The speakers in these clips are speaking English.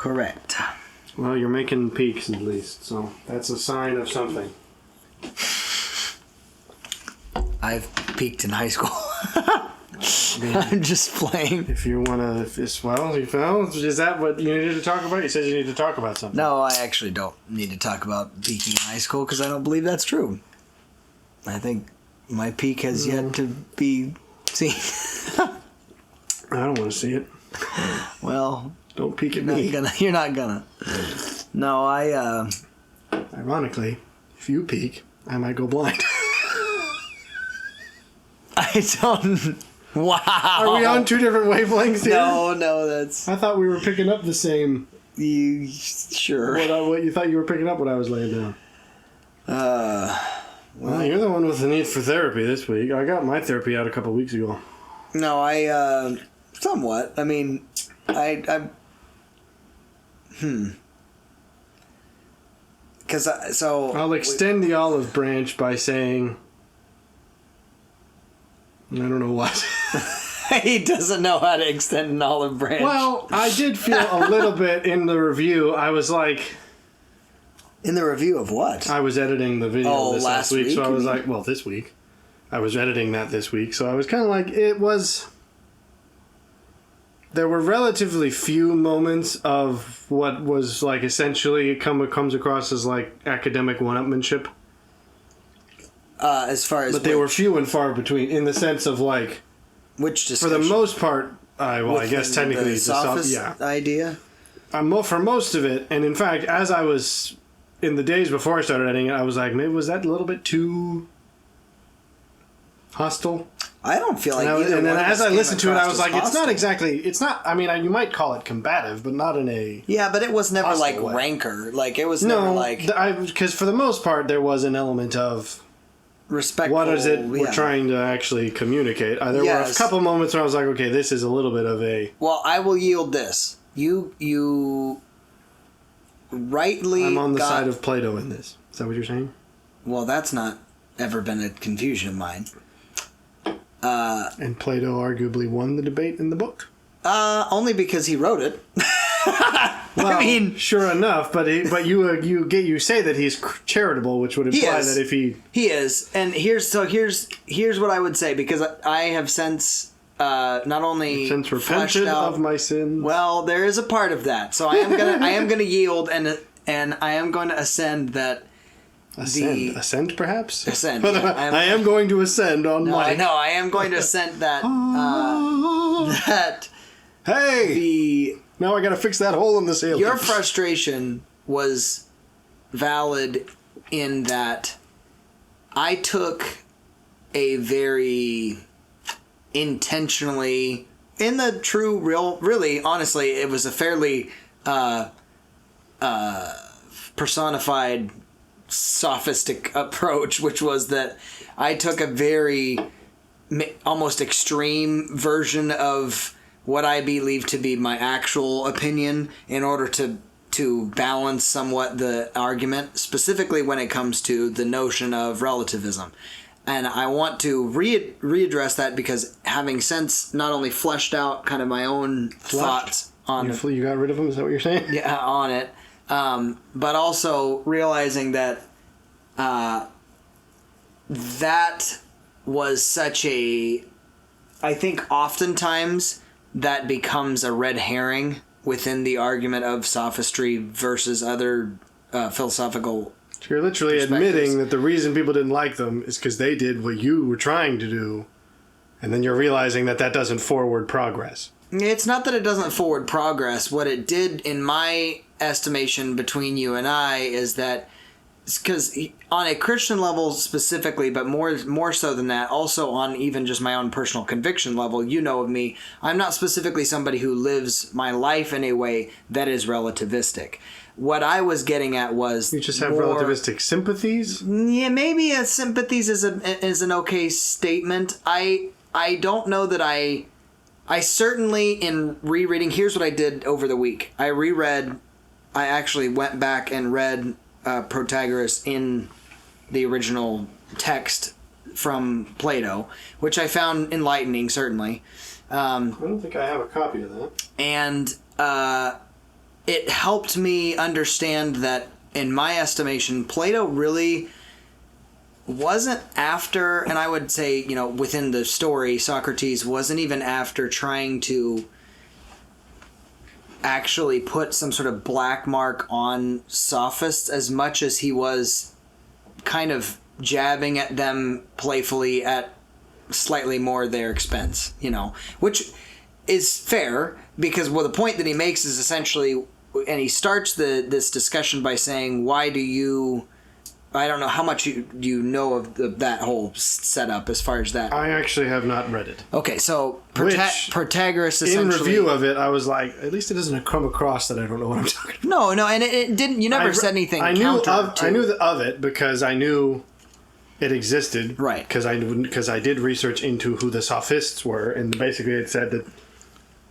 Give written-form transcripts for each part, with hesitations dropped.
Correct. Well, you're making peaks at least, so that's a sign of something. I've peaked in high school. I'm just playing. If you want to, is that what you needed to talk about? You said you needed to talk about something. No, I actually don't need to talk about peaking in high school because I don't believe that's true. I think my peak has yet to be seen. I don't want to see it. Well, don't peek at me. You're not gonna. No, Ironically, if you peek, I might go blind. I don't. Wow. Are we on two different wavelengths here? No, that's. I thought we were picking up the same. Sure. What you thought you were picking up what I was laying down. Well, you're the one with the need for therapy this week. I got my therapy out a couple weeks ago. No, somewhat. I mean, So I'll extend the olive branch by saying, I don't know what. He doesn't know how to extend an olive branch. Well, I did feel a little bit in the review. I was like... In the review of what? I was editing the video this last week, so I was like, well, this week. I was editing that this week, so I was kind of like, it was... There were relatively few moments of what was like essentially comes across as like academic one-upmanship. As far as... But they were few and far between in the sense of like... Which discussion? For the most part, I guess technically the sophist idea? For most of it, and in fact, as I was... In the days before I started editing it, I was like, maybe was that a little bit too hostile? I don't feel like either. And then as I listened to it, I was like, it's not exactly... It's not... I mean, you might call it combative, but not in a... Yeah, but it was never like way. Rancor. Like, it was never like... Because for the most part, there was an element of... Respectful... What is it we're trying to actually communicate? There were a couple moments where I was like, okay, this is a little bit of a... Well, I will yield this. You rightly I'm on the side of Plato in this. Is that what you're saying? Well, that's not ever been a confusion of mine. And Plato arguably won the debate in the book? Only because he wrote it. Well, I mean, sure enough, but you say that he's charitable, which would imply that if he is, and here's what I would say, because I have since not only repented of my sins. Well, there is a part of that, so I am gonna yield and I am going to ascend that. Ascend, perhaps? Ascend. Yeah, I am going to ascend on my... No, I am going to ascend that... Hey! Now I gotta fix that hole in the ceiling. Your frustration was valid in that I took a very intentionally... In the true, really, honestly, it was a fairly personified... sophistic approach, which was that I took a very almost extreme version of what I believe to be my actual opinion in order to balance somewhat the argument, specifically when it comes to the notion of relativism. And I want to readdress that because having since not only fleshed out kind of my own thoughts on... You got rid of them? Is that what you're saying? Yeah, on it. But also realizing that that was such a... I think oftentimes that becomes a red herring within the argument of sophistry versus other philosophical... So you're literally admitting that the reason people didn't like them is because they did what you were trying to do, and then you're realizing that doesn't forward progress. It's not that it doesn't forward progress. What it did, in my estimation, between you and I, is that because on a Christian level specifically, but more so than that, also on even just my own personal conviction level, you know of me, I'm not specifically somebody who lives my life in a way that is relativistic. What I was getting at was... You just have relativistic sympathies? Yeah, maybe sympathies is an okay statement. I don't know that I certainly, in rereading... Here's what I did over the week. I actually went back and read Protagoras in the original text from Plato, which I found enlightening, certainly. I don't think I have a copy of that. And it helped me understand that, in my estimation, Plato really wasn't after, and I would say, within the story, Socrates wasn't even after trying to actually put some sort of black mark on sophists as much as he was kind of jabbing at them playfully at slightly more their expense, which is fair because, the point that he makes is essentially, and he starts this discussion by saying, why do you, I don't know how much you know of that whole setup as far as that. I actually have not read it. Okay, so Protagoras essentially... In review of it, I was like, at least it doesn't come across that I don't know what I'm talking about. No, and it didn't, you never said anything I knew of it because I knew it existed. Right. Because I did research into who the Sophists were, and basically it said that,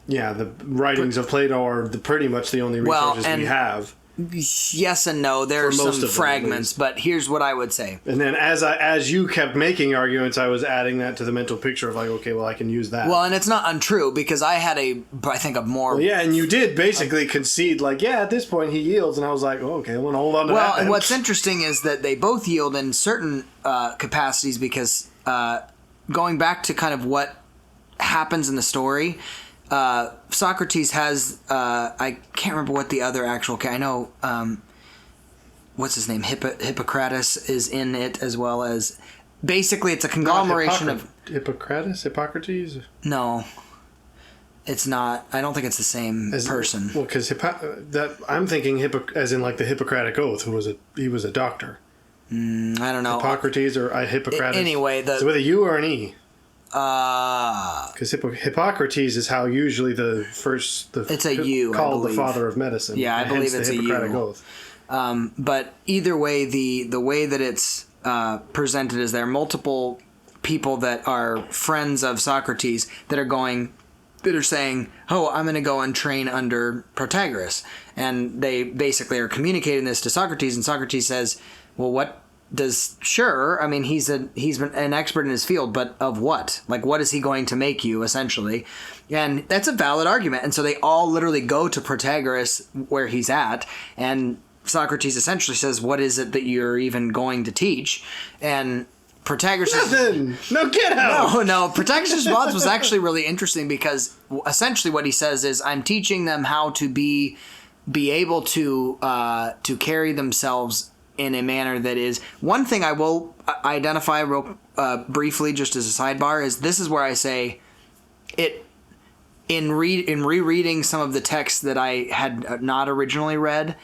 the writings of Plato are pretty much the only resources we have. Yes and no. There are some fragments, but here's what I would say. And then as you kept making arguments, I was adding that to the mental picture of like, okay, well, I can use that. Well, and it's not untrue because I had a more... Well, yeah, and you did basically concede, like, at this point he yields, and I was like, oh, okay, I want to hold on to that. Well, and what's interesting is that they both yield in certain capacities because going back to kind of what happens in the story... Socrates has, I can't remember what the other actual... I know, what's his name? Hippocrates is in it as well as... Basically, it's a conglomeration of... Hippocrates? No. It's not. I don't think it's the same person. Well, because I'm thinking as in like the Hippocratic Oath, he was a doctor. I don't know. Hippocrates or Hippocrates. Anyway, so with a U or an E? Because Hippocrates is how usually it's a U, called the father of medicine. Yeah, I believe it's a U. But either way, the way that it's presented is there are multiple people that are friends of Socrates that are saying, oh, I'm going to go and train under Protagoras. And they basically are communicating this to Socrates, and Socrates says, well, what does... Sure, I mean, he's been an expert in his field, but of what? Like, what is he going to make you, essentially? And that's a valid argument. And so they all literally go to Protagoras where he's at, and Socrates essentially says, what is it that you're even going to teach? And Protagoras... Nothing! No, get out! No. Protagoras' response was actually really interesting because essentially what he says is, I'm teaching them how to be able to carry themselves in a manner that is... One thing I will identify real briefly, just as a sidebar, is this is where I say it... In rereading some of the texts that I had not originally read,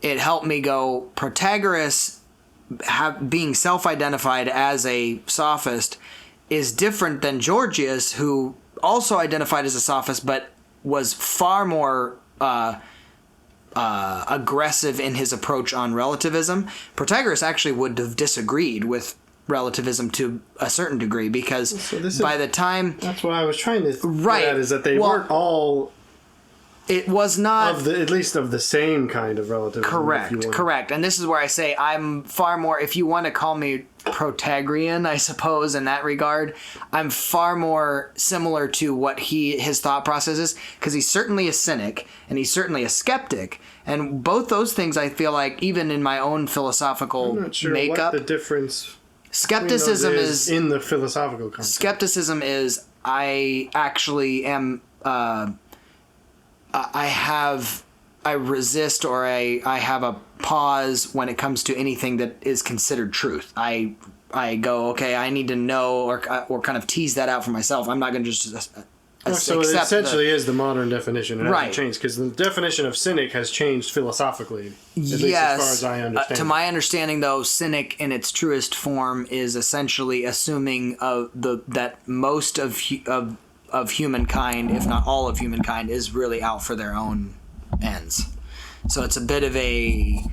it helped me go, Protagoras being self-identified as a sophist is different than Gorgias, who also identified as a sophist, but was far more... aggressive in his approach on relativism. Protagoras actually would have disagreed with relativism to a certain degree because by the time... That's what I was trying to get at, is that they weren't all... It was not... at least of the same kind of relativism. Correct. And this is where I say I'm far more... If you want to call me Protagorean, I suppose, in that regard, I'm far more similar to what his thought process is, because he's certainly a cynic and he's certainly a skeptic, and both those things I feel like, even in my own philosophical I'm not sure makeup, what the difference skepticism is in the philosophical context. Skepticism is I actually am I resist, or I have a pause when it comes to anything that is considered truth. I go, okay, I need to know or kind of tease that out for myself. I'm not going to just so it essentially is the modern definition. It hasn't changed, because the definition of cynic has changed philosophically, at least as far as I understand. To my understanding, though, cynic in its truest form is essentially assuming that most of humankind, if not all of humankind, is really out for their own ends. So it's a bit of a...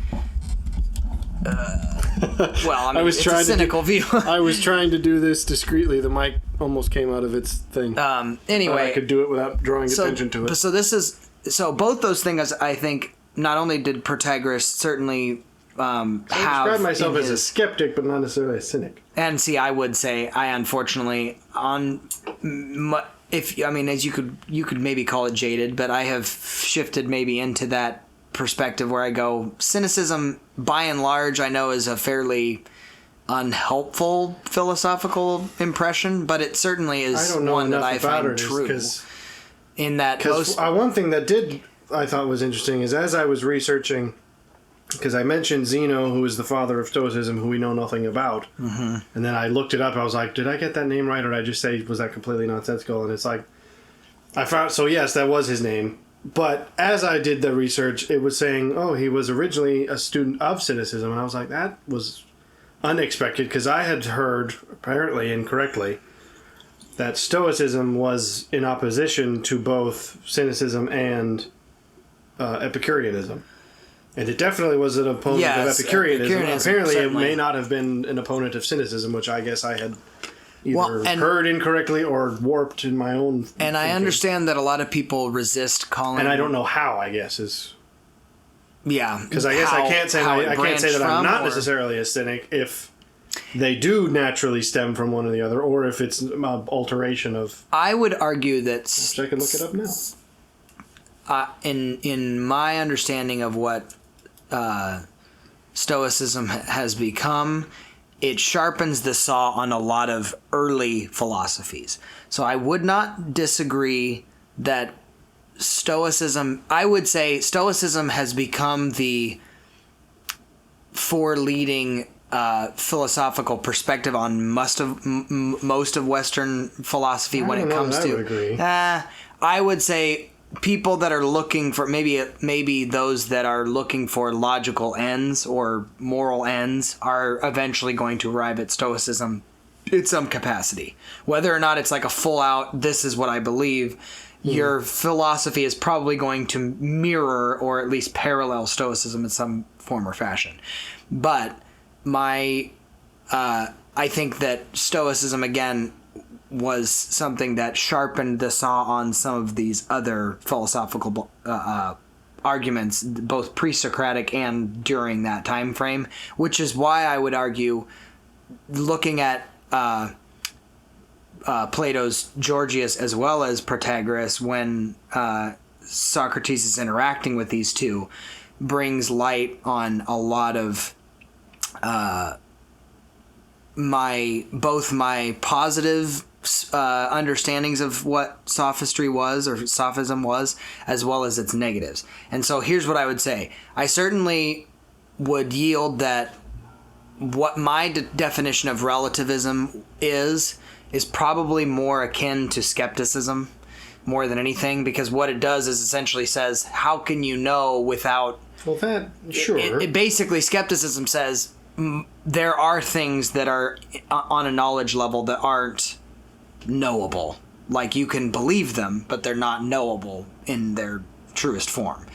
it's a cynical view. I was trying to do this discreetly. The mic almost came out of its thing. Anyway, but I could do it without drawing attention to it. So both those things, I think, not only did Protagoras certainly I describe myself as a skeptic, but not necessarily a cynic. And see, I would say I unfortunately as you could maybe call it jaded, but I have shifted maybe into that perspective where I go, cynicism by and large I know is a fairly unhelpful philosophical impression, but it certainly is one that I find true. In that one thing that I thought was interesting is, as I was researching, because I mentioned Zeno, who is the father of Stoicism, who we know nothing about, and then I looked it up. I was like, did I get that name right, or did I just say, was that completely nonsensical? And it's like, I found, so yes, that was his name. But as I did the research, it was saying, oh, he was originally a student of cynicism. And I was like, that was unexpected, because I had heard, apparently incorrectly, that Stoicism was in opposition to both cynicism and Epicureanism. And it definitely was an opponent of Epicureanism. Apparently, certainly. It may not have been an opponent of cynicism, which I guess I had either heard incorrectly or warped in my own thinking. And I understand that a lot of people resist calling... And I don't know how, I guess, is... Yeah. Because I guess I can't say that I'm not necessarily a cynic if they do naturally stem from one or the other, or if it's an alteration of... I would argue that... I can look it up now. In my understanding of what Stoicism has become, it sharpens the saw on a lot of early philosophies. So I would not disagree that I would say Stoicism has become the four-leading philosophical perspective on most of Western philosophy when it comes to... I would agree. I would say people that are looking for maybe those that are looking for logical ends or moral ends are eventually going to arrive at Stoicism in some capacity. Whether or not it's like a full out, this is what I believe, your philosophy is probably going to mirror or at least parallel Stoicism in some form or fashion. But I think that Stoicism, again, was something that sharpened the saw on some of these other philosophical arguments, both pre-Socratic and during that time frame, which is why I would argue, looking at Plato's Gorgias as well as Protagoras, when Socrates is interacting with these two, brings light on a lot of my positive understandings of what sophistry was or sophism was, as well as its negatives. And so here's what I would say. I certainly would yield that what my definition of relativism is probably more akin to skepticism more than anything, because what it does is essentially says, how can you know without... Well, that, sure. It basically, skepticism says there are things that are on a knowledge level that aren't knowable. Like, you can believe them, but they're not knowable in their truest form.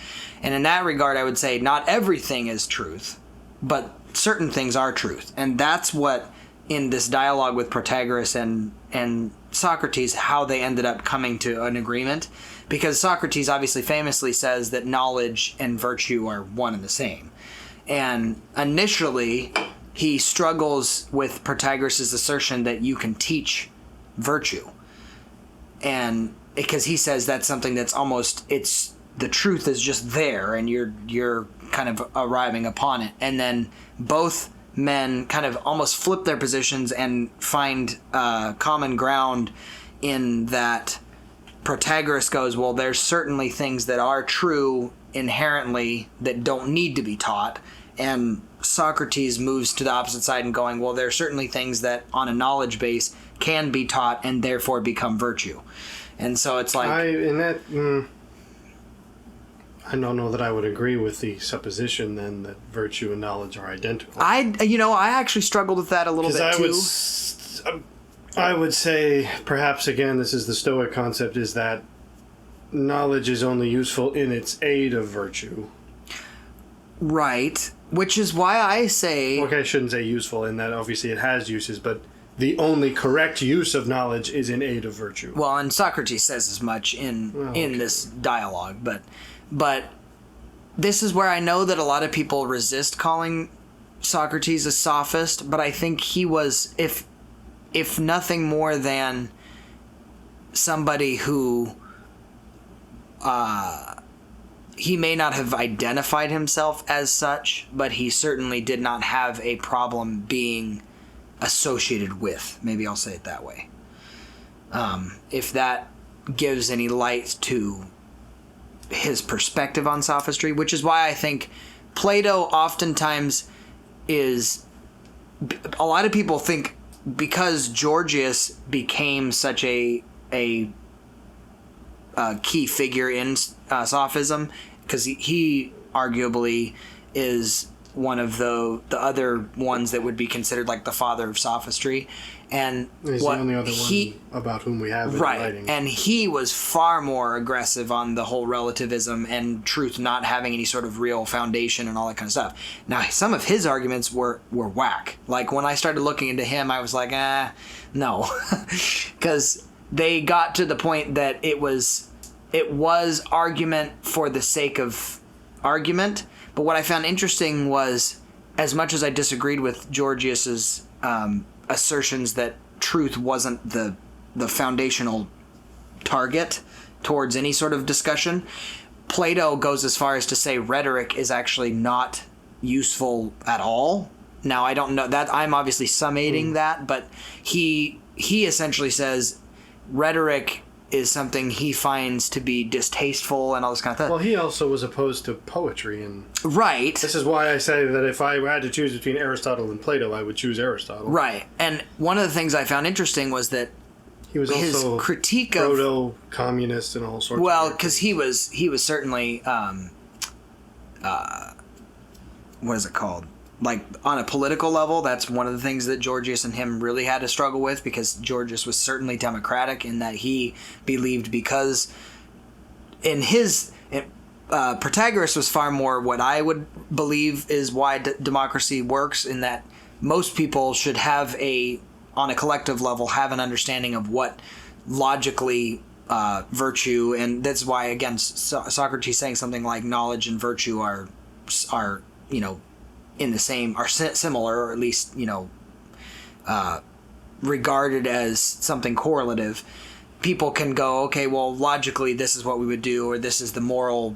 And in that regard, I would say not everything is truth, but certain things are truth. And that's what, in this dialogue with Protagoras and Socrates, how they ended up coming to an agreement. Because Socrates obviously famously says that knowledge and virtue are one and the same. And initially, he struggles with Protagoras' assertion that you can teach virtue. And because he says that's something that's almost, the truth is just there and you're kind of arriving upon it. And then both men kind of almost flip their positions and find common ground in that Protagoras goes, well, there's certainly things that are true inherently that don't need to be taught. And Socrates moves to the opposite side and going, well, there are certainly things that on a knowledge base can be taught and therefore become virtue. And so it's like... I don't know that I would agree with the supposition then that virtue and knowledge are identical. I actually struggled with that a little bit too. I would say, perhaps again, this is the Stoic concept, is that knowledge is only useful in its aid of virtue. Right. Which is why I say... Okay, I shouldn't say useful in that obviously it has uses, but the only correct use of knowledge is in aid of virtue. Well, and Socrates says as much in this dialogue, but this is where I know that a lot of people resist calling Socrates a sophist, but I think he was, if nothing more than somebody who he may not have identified himself as such, but he certainly did not have a problem being associated with. Maybe I'll say it that way. If that gives any light to his perspective on sophistry, which is why I think Plato oftentimes is... A lot of people think because Gorgias became such a key figure in Sophism, because he arguably is one of the other ones that would be considered like the father of sophistry, and he's the only other one about whom we have in writing. And he was far more aggressive on the whole relativism and truth not having any sort of real foundation and all that kind of stuff. Now, some of his arguments were whack. Like when I started looking into him, I was like, no, because they got to the point that it was argument for the sake of argument. But what I found interesting was, as much as I disagreed with Gorgias's assertions that truth wasn't the foundational target towards any sort of discussion, Plato goes as far as to say rhetoric is actually not useful at all. Now, I don't know that I'm obviously summating that, but he essentially says rhetoric is something he finds to be distasteful and all this kind of stuff. Well, he also was opposed to poetry, and right. This is why I say that if I had to choose between Aristotle and Plato, I would choose Aristotle. Right, and one of the things I found interesting was that he was his also critique of proto-communist and all sorts. Well, because he was certainly what is it called? Like on a political level, that's one of the things that Gorgias and him really had to struggle with, because Gorgias was certainly democratic in that he believed, because in his Protagoras was far more what I would believe is why democracy works, in that most people should have on a collective level, have an understanding of what logically virtue, and that's why, again, Socrates saying something like knowledge and virtue are in the same, are similar, or at least regarded as something correlative. People can go, okay, well, logically this is what we would do, or this is the moral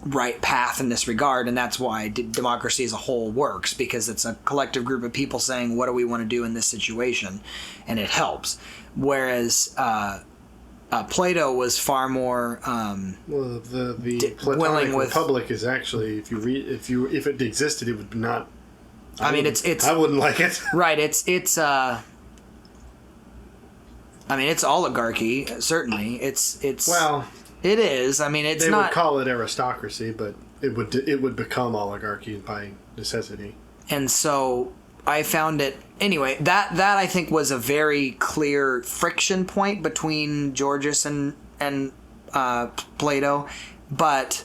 right path in this regard, and that's why democracy as a whole works, because it's a collective group of people saying, what do we want to do in this situation, and it helps. Whereas Plato was far more the Platonic Republic is actually, if it existed, it would not. I wouldn't like it. Right. It's oligarchy. Certainly. It's well. It is. I mean, it's they not. They would call it aristocracy, but it would become oligarchy by necessity. And so I found it anyway. That I think was a very clear friction point between Gorgias and Plato, but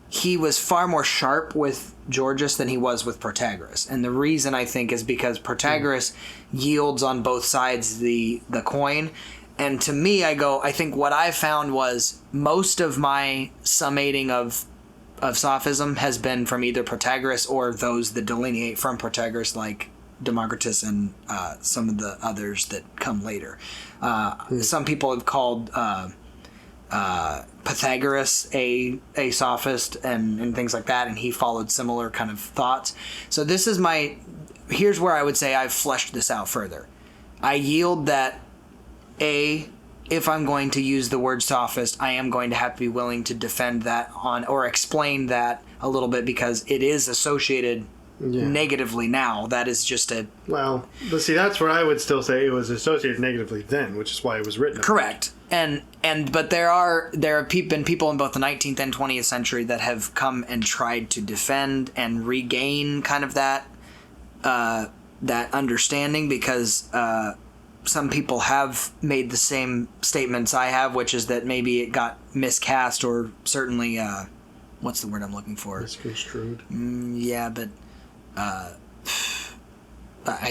he was far more sharp with Gorgias than he was with Protagoras, and the reason I think is because Protagoras yields on both sides the coin. And to me, I think what I found was most of my summating of sophism has been from either Protagoras or those that delineate from Protagoras, like Democritus and some of the others that come later. Some people have called Pythagoras a sophist and things like that, and he followed similar kind of thoughts. So here's where I would say I've fleshed this out further. I yield that if I'm going to use the word sophist, I am going to have to be willing to defend that or explain that a little bit, because it is associated negatively now. That is just a... Well, but see, that's where I would still say it was associated negatively then, which is why it was written. Correct. But there have been people in both the 19th and 20th century that have come and tried to defend and regain kind of that understanding, because some people have made the same statements I have, which is that maybe it got miscast, or certainly what's the word I'm looking for? Misconstrued. Yeah, but I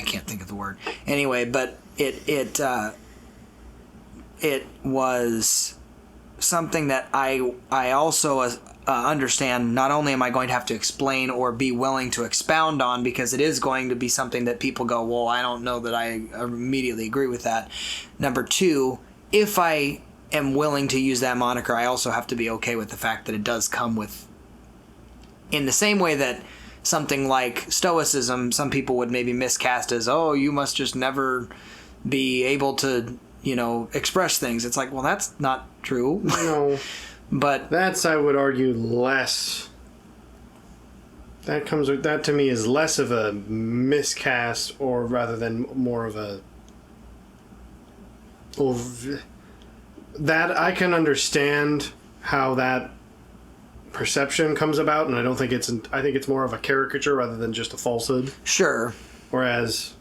can't think of the word. Anyway, but it was something that I also understand. Not only am I going to have to explain or be willing to expound on, because it is going to be something that people go, well, I don't know that I immediately agree with that. Number two, if I am willing to use that moniker, I also have to be okay with the fact that it does come with, in the same way that something like Stoicism, some people would maybe miscast as, oh, you must just never be able to, express things. It's like, well, that's not true. No. But that's, I would argue, less. That to me is less of a miscast, or rather than more of a. That I can understand how that perception comes about, and I don't think I think it's more of a caricature rather than just a falsehood. Sure. Whereas,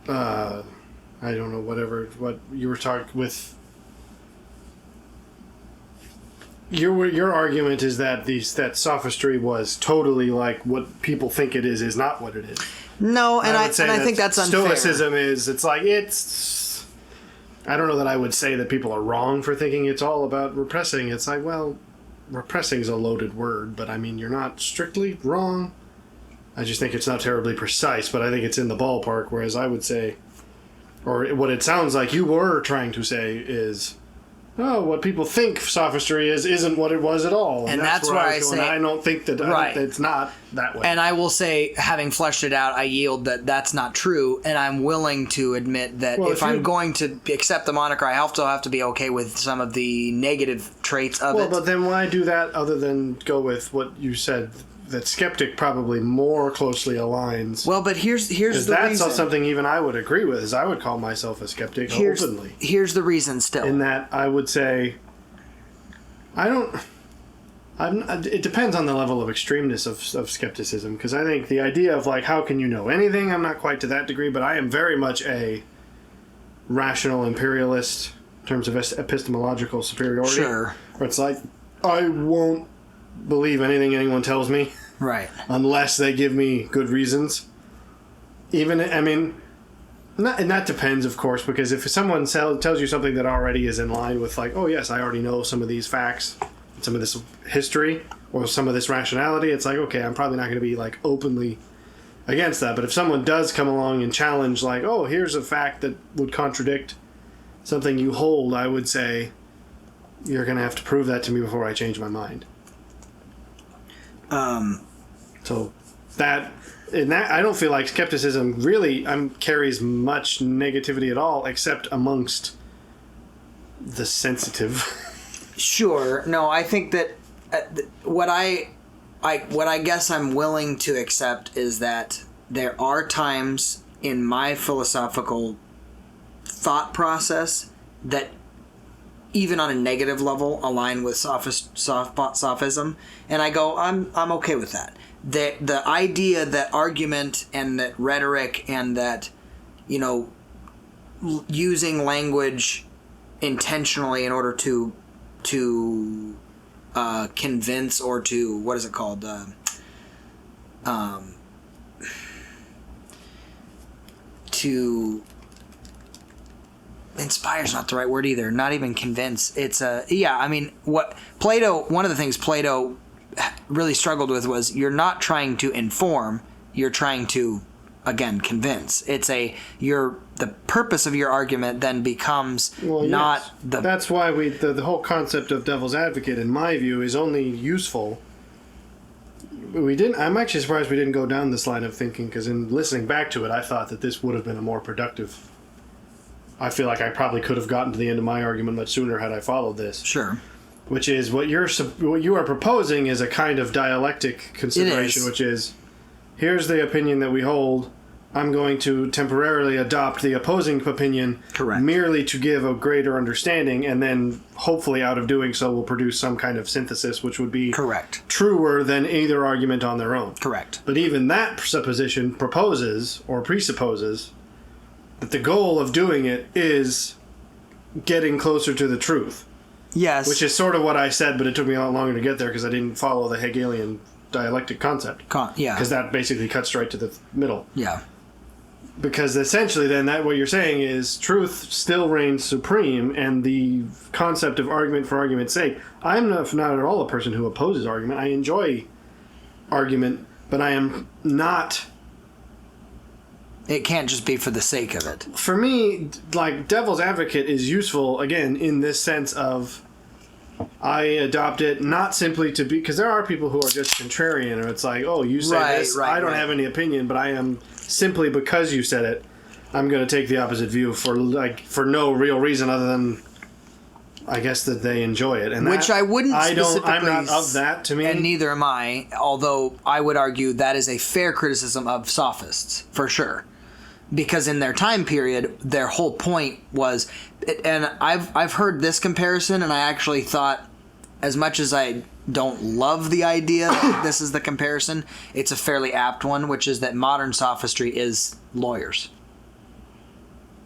I don't know, what you were talking with. Your argument is that that sophistry was totally like what people think it is not what it is. No, and I think that's unfair. Stoicism is, I don't know that I would say that people are wrong for thinking it's all about repressing. It's like, well, repressing is a loaded word, but I mean, you're not strictly wrong. I just think it's not terribly precise, but I think it's in the ballpark, whereas I would say, or what it sounds like you were trying to say is, oh, what people think sophistry isn't what it was at all. And that's why I say, I don't think that, right. I think that it's not that way. And I will say, having fleshed it out, I yield that that's not true, and I'm willing to admit that if I'm going to accept the moniker, I also have to be okay with some of the negative traits of it. Well, but then why do that other than go with what you said, that skeptic probably more closely aligns? Well, but here's the reason. That's something even I would agree with, is I would call myself a skeptic openly. Here's the reason still. In that I would say, it depends on the level of extremeness of skepticism, because I think the idea of like, how can you know anything? I'm not quite to that degree, but I am very much a rational imperialist in terms of epistemological superiority. Sure. Where it's like, I won't believe anything anyone tells me. Right. Unless they give me good reasons. And that depends, of course, because if someone tells you something that already is in line with like, oh yes, I already know some of these facts, some of this history, or some of this rationality, it's like, okay, I'm probably not going to be like openly against that. But if someone does come along and challenge like, oh, here's a fact that would contradict something you hold, I would say, you're going to have to prove that to me before I change my mind. So that I don't feel like skepticism really carries much negativity at all, except amongst the sensitive. Sure. No, I think that what I guess I'm willing to accept is that there are times in my philosophical thought process that, even on a negative level, align with sophism, and I go, I'm okay with that. The idea that argument and that rhetoric and that, using language intentionally in order to convince or to, what is it called? To inspire's not the right word either. Not even convince. It's one of the things Plato really struggled with was, you're not trying to inform, you're trying to, again, convince. The purpose of your argument then becomes That's why the whole concept of devil's advocate, in my view, is only useful. I'm actually surprised we didn't go down this line of thinking, because in listening back to it, I thought that this would have been a more productive. I feel like I probably could have gotten to the end of my argument much sooner had I followed this. Sure. Which is what you are proposing is a kind of dialectic consideration, which is, here's the opinion that we hold. I'm going to temporarily adopt the opposing opinion, correct, merely to give a greater understanding, and then hopefully out of doing so will produce some kind of synthesis which would be correct, truer than either argument on their own. Correct. But even that supposition presupposes that the goal of doing it is getting closer to the truth. Yes. Which is sort of what I said, but it took me a lot longer to get there because I didn't follow the Hegelian dialectic concept. Yeah. Because that basically cuts right to the middle. Yeah. Because essentially then what you're saying is truth still reigns supreme, and the concept of argument for argument's sake. I'm not at all a person who opposes argument. I enjoy argument, but I am not It can't just be for the sake of it. For me, like, devil's advocate is useful, again, in this sense of I adopt it not simply to be... Because there are people who are just contrarian, or it's like, oh, you say this, I don't have any opinion, but I am simply because you said it, I'm going to take the opposite view for no real reason other than... I guess that they enjoy it, and which I wouldn't. I'm not of that. To me, and neither am I. Although I would argue that is a fair criticism of sophists for sure, because in their time period, their whole point was. And I've heard this comparison, and I actually thought, as much as I don't love the idea that this is the comparison, it's a fairly apt one, which is that modern sophistry is lawyers.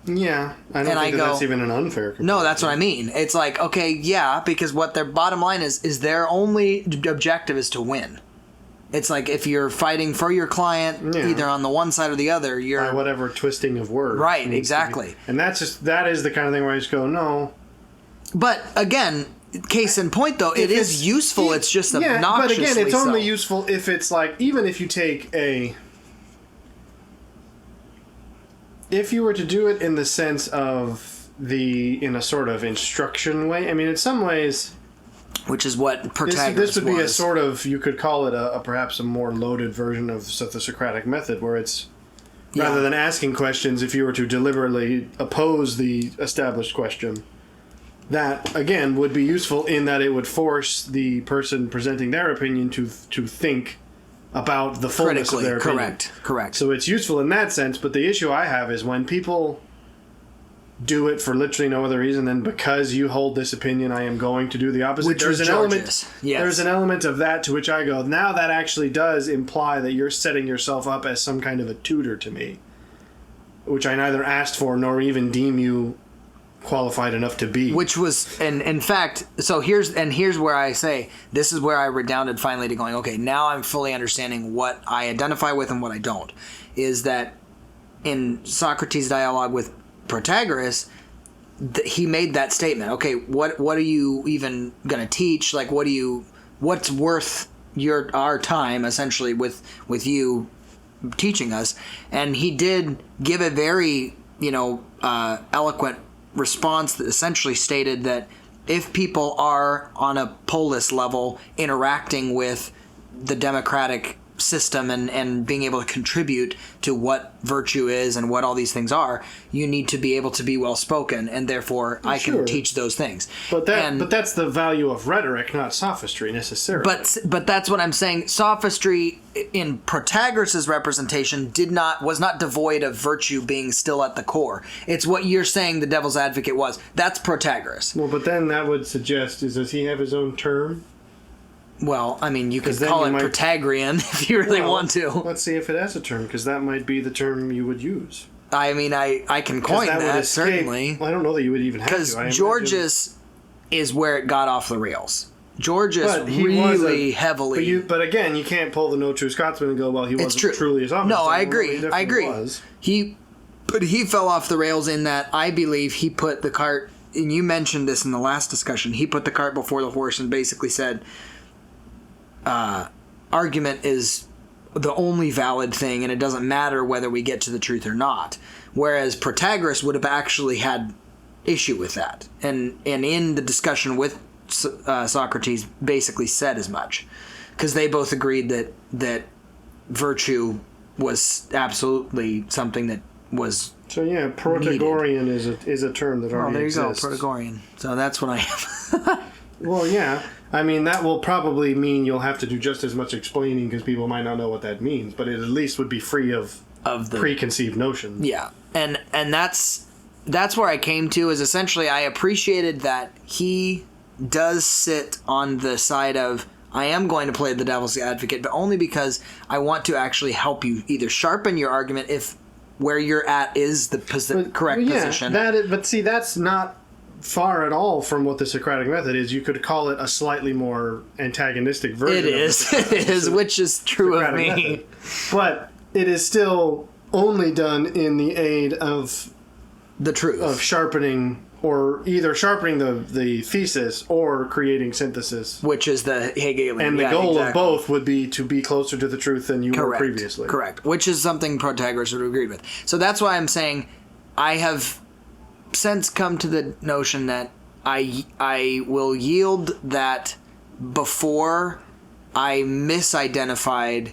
Yeah, I don't think that's even an unfair comparison. No, that's what I mean. It's like, okay, yeah, because what their bottom line is their only objective is to win. It's like if you're fighting for your client, either on the one side or the other, you're... By whatever twisting of words. Right, exactly. And that is the kind of thing where I just go, no. But, again, case in point, though, it is useful, it's just obnoxiously but again, it's only useful if it's like, even if you take a... If you were to do it in the sense of in a sort of instruction way, I mean, in some ways... Which is what Protagoras this would be a sort of, you could call it perhaps a more loaded version of the Socratic method, where it's, rather than asking questions, if you were to deliberately oppose the established question, that, again, would be useful in that it would force the person presenting their opinion to think about the fullness of their opinion. Correct. So it's useful in that sense, but the issue I have is when people do it for literally no other reason than because you hold this opinion, I am going to do the opposite. There's an element of that to which I go, now that actually does imply that you're setting yourself up as some kind of a tutor to me, which I neither asked for nor even deem you qualified enough to be. Which was, and in fact, so here's where I say, this is where I redounded finally to going, okay, now I'm fully understanding what I identify with and what I don't. Is that in Socrates' dialogue with Protagoras, he made that statement. Okay, what are you even going to teach? Like, what's worth our time, essentially, with you teaching us? And he did give a very, eloquent response that essentially stated that if people are on a polis level interacting with the democratic system and being able to contribute to what virtue is and what all these things are, you need to be able to be well spoken, and therefore I can teach those things. But that's the value of rhetoric, not sophistry necessarily. But that's what I'm saying. Sophistry in Protagoras' representation was not devoid of virtue being still at the core. It's what you're saying the devil's advocate was. That's Protagoras. Well, but then that would suggest, does he have his own term? Well, I mean, you could call it Protagorean if you really want to. Let's see if it has a term, because that might be the term you would use. I mean, I can coin that certainly. Well, I don't know that you would even have to. Because Georgius is where it got off the rails. Georgius really heavily... But again, you can't pull the No True Scotsman and go, well, he wasn't truly a sophist. No, I agree. But he fell off the rails in that I believe he put the cart... And you mentioned this in the last discussion. He put the cart before the horse and basically said... argument is the only valid thing, and it doesn't matter whether we get to the truth or not. Whereas Protagoras would have actually had issue with that, and in the discussion with Socrates, basically said as much, because they both agreed that virtue was absolutely something that was. So yeah, Protagorean is a term that already exists. There you go, Protagorean. So that's what I am. Well, yeah. I mean, that will probably mean you'll have to do just as much explaining because people might not know what that means, but it at least would be free of the preconceived notions. Yeah, and that's where I came to, is essentially I appreciated that he does sit on the side of, I am going to play the devil's advocate, but only because I want to actually help you either sharpen your argument if where you're at is the correct position. But see, that's not far at all from what the Socratic method is. You could call it a slightly more antagonistic version. It is, which is true of me. Method. But it is still only done in the aid of the truth, of sharpening or either sharpening the thesis or creating synthesis. Which is the Hegelian. And the goal of both would be to be closer to the truth than you were previously. Correct. Which is something Protagoras would have agreed with. So that's why I'm saying I have since come to the notion that I will yield that before I misidentified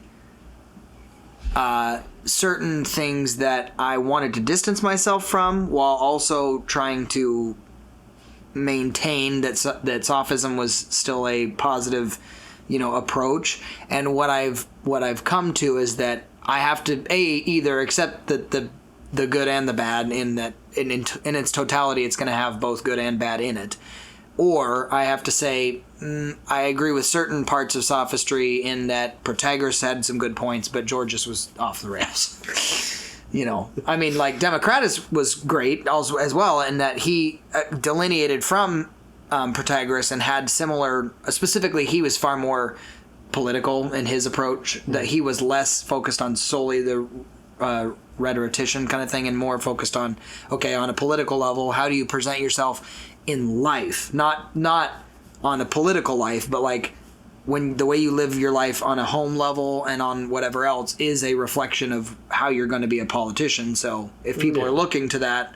certain things that I wanted to distance myself from, while also trying to maintain that sophism was still a positive, approach. And what I've come to is that I have to either accept that the good and the bad in that in its totality, it's going to have both good and bad in it, or I have to say I agree with certain parts of sophistry in that Protagoras had some good points, but Georgius was off the rails. I mean, like Democritus was great also as well, in that he delineated from Protagoras and had similar. Specifically, he was far more political in his approach. That he was less focused on solely the rhetorician kind of thing, and more focused on on a political level, how do you present yourself in life, not on a political life, but like when the way you live your life on a home level and on whatever else is a reflection of how you're going to be a politician. So if people are looking to that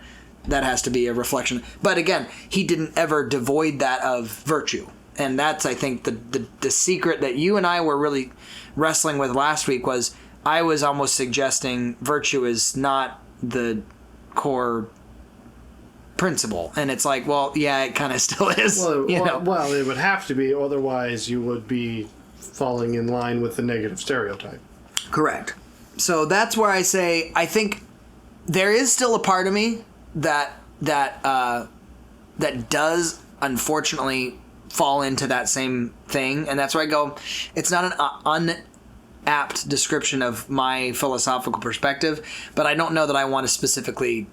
has to be a reflection. But again, he didn't ever devoid that of virtue. And that's, I think, the secret that you and I were really wrestling with last week was I was almost suggesting virtue is not the core principle, and it's like, well, yeah, it kind of still is. Well, it would have to be, otherwise you would be falling in line with the negative stereotype. Correct. So that's where I say I think there is still a part of me that does unfortunately fall into that same thing, and that's where I go. It's not an unapt description of my philosophical perspective, but I don't know that I want to specifically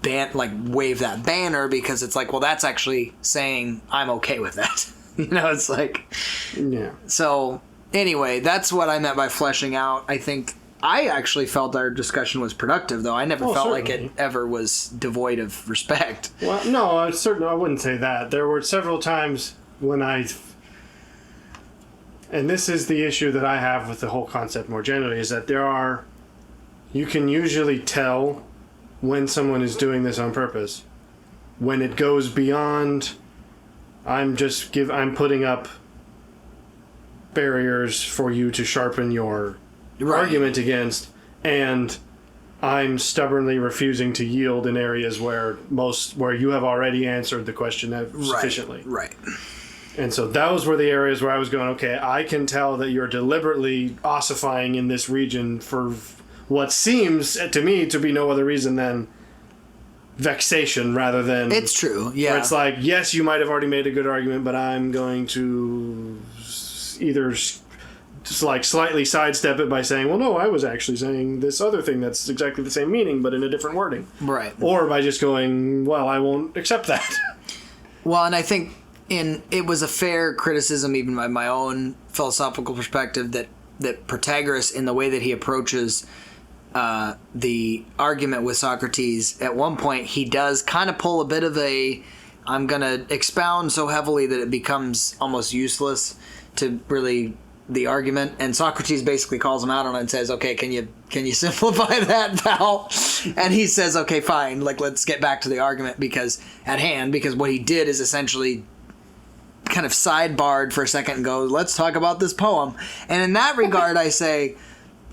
wave that banner, because it's like, well, that's actually saying I'm okay with that. It's like, yeah. So anyway, that's what I meant by fleshing out. I think I actually felt our discussion was productive, though. I never felt certainly. like it ever was devoid of respect. Well, no, I wouldn't say that. There were several times when and this is the issue that I have with the whole concept more generally, is that you can usually tell when someone is doing this on purpose, when it goes beyond I'm putting up barriers for you to sharpen your argument against, and I'm stubbornly refusing to yield in areas where you have already answered the question sufficiently. Right. And so those were the areas where I was going, okay, I can tell that you're deliberately ossifying in this region for what seems to me to be no other reason than vexation, rather than... It's true, yeah. Where it's like, yes, you might have already made a good argument, but I'm going to either just like slightly sidestep it by saying, well, no, I was actually saying this other thing that's exactly the same meaning, but in a different wording. Right. Or by just going, well, I won't accept that. Well, and I think it was a fair criticism, even by my own philosophical perspective, that Protagoras, in the way that he approaches the argument with Socrates, at one point he does kind of pull a bit of I'm going to expound so heavily that it becomes almost useless to really the argument, and Socrates basically calls him out on it and says, okay, can you simplify that, pal? And he says, okay, fine, let's get back to the argument because what he did is essentially kind of sidebarred for a second and go, let's talk about this poem. And in that regard, I say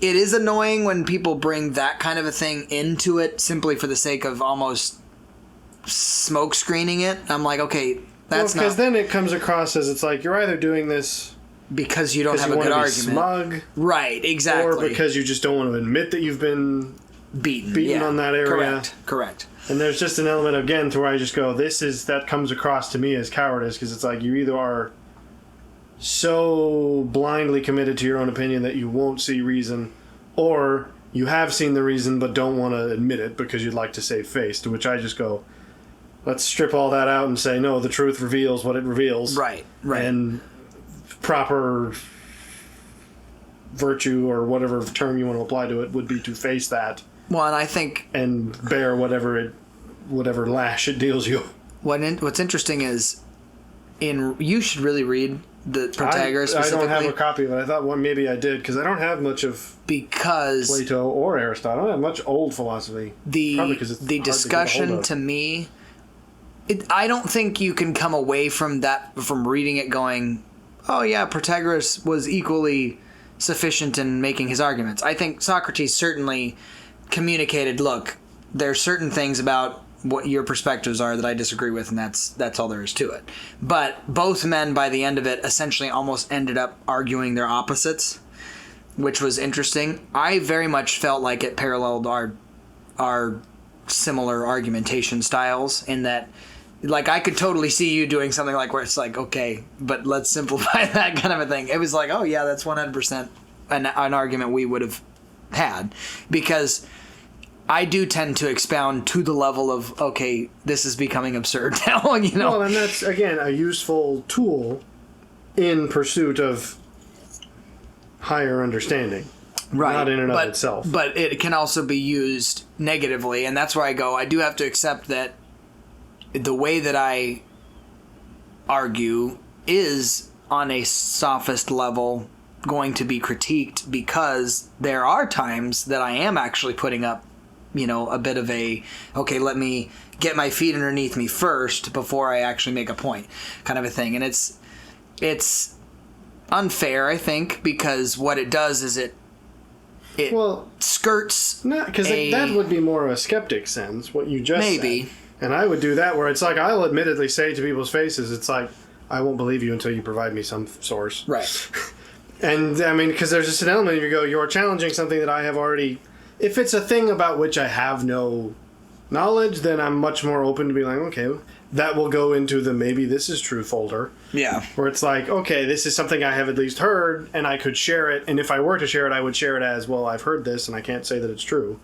it is annoying when people bring that kind of a thing into it simply for the sake of almost smoke screening it. I'm like, okay, that's not... Because then it comes across as it's like you're either doing this because you don't have a good argument. Smug. Right, exactly. Or because you just don't want to admit that you've been beaten on that area. Correct. And there's just an element, again, to where I just go, that comes across to me as cowardice, because it's like you either are so blindly committed to your own opinion that you won't see reason, or you have seen the reason but don't want to admit it because you'd like to save face, to which I just go, let's strip all that out and say, no, the truth reveals what it reveals. Right. And proper virtue, or whatever term you want to apply to it, would be to face that. Well, and I think... And bear whatever lash it deals you. What's interesting is, you should really read the Protagoras specifically. I don't have a copy of it. I thought maybe I did, because I don't have much of Plato or Aristotle. I don't have much old philosophy. The discussion to me, I don't think you can come away from reading it going, oh yeah, Protagoras was equally sufficient in making his arguments. I think Socrates certainly communicated, look, there are certain things about what your perspectives are that I disagree with, and that's all there is to it. But both men, by the end of it, essentially almost ended up arguing their opposites, which was interesting. I very much felt like it paralleled our similar argumentation styles, in that, like, I could totally see you doing something like where it's like, okay, but let's simplify that kind of a thing. It was like, oh yeah, that's 100% an argument we would have had, because I do tend to expound to the level of, okay, this is becoming absurd now, you know? Well, and that's, again, a useful tool in pursuit of higher understanding. Right. Not in and of itself. But it can also be used negatively, and that's where I go, I do have to accept that the way that I argue is, on a sophist level, going to be critiqued, because there are times that I am actually putting up, a bit of okay, let me get my feet underneath me first before I actually make a point, kind of a thing. And it's unfair, I think, because what it does is it skirts. No, because that would be more of a skeptic sense, what you just maybe said. And I would do that where it's like, I'll admittedly say to people's faces, it's like, I won't believe you until you provide me some source. Right. And, I mean, because there's just an element of you're challenging something that I have already... If it's a thing about which I have no knowledge, then I'm much more open to be like, okay, that will go into the maybe this is true folder. Yeah. Where it's like, okay, this is something I have at least heard, and I could share it. And if I were to share it, I would share it as, well, I've heard this, and I can't say that it's true.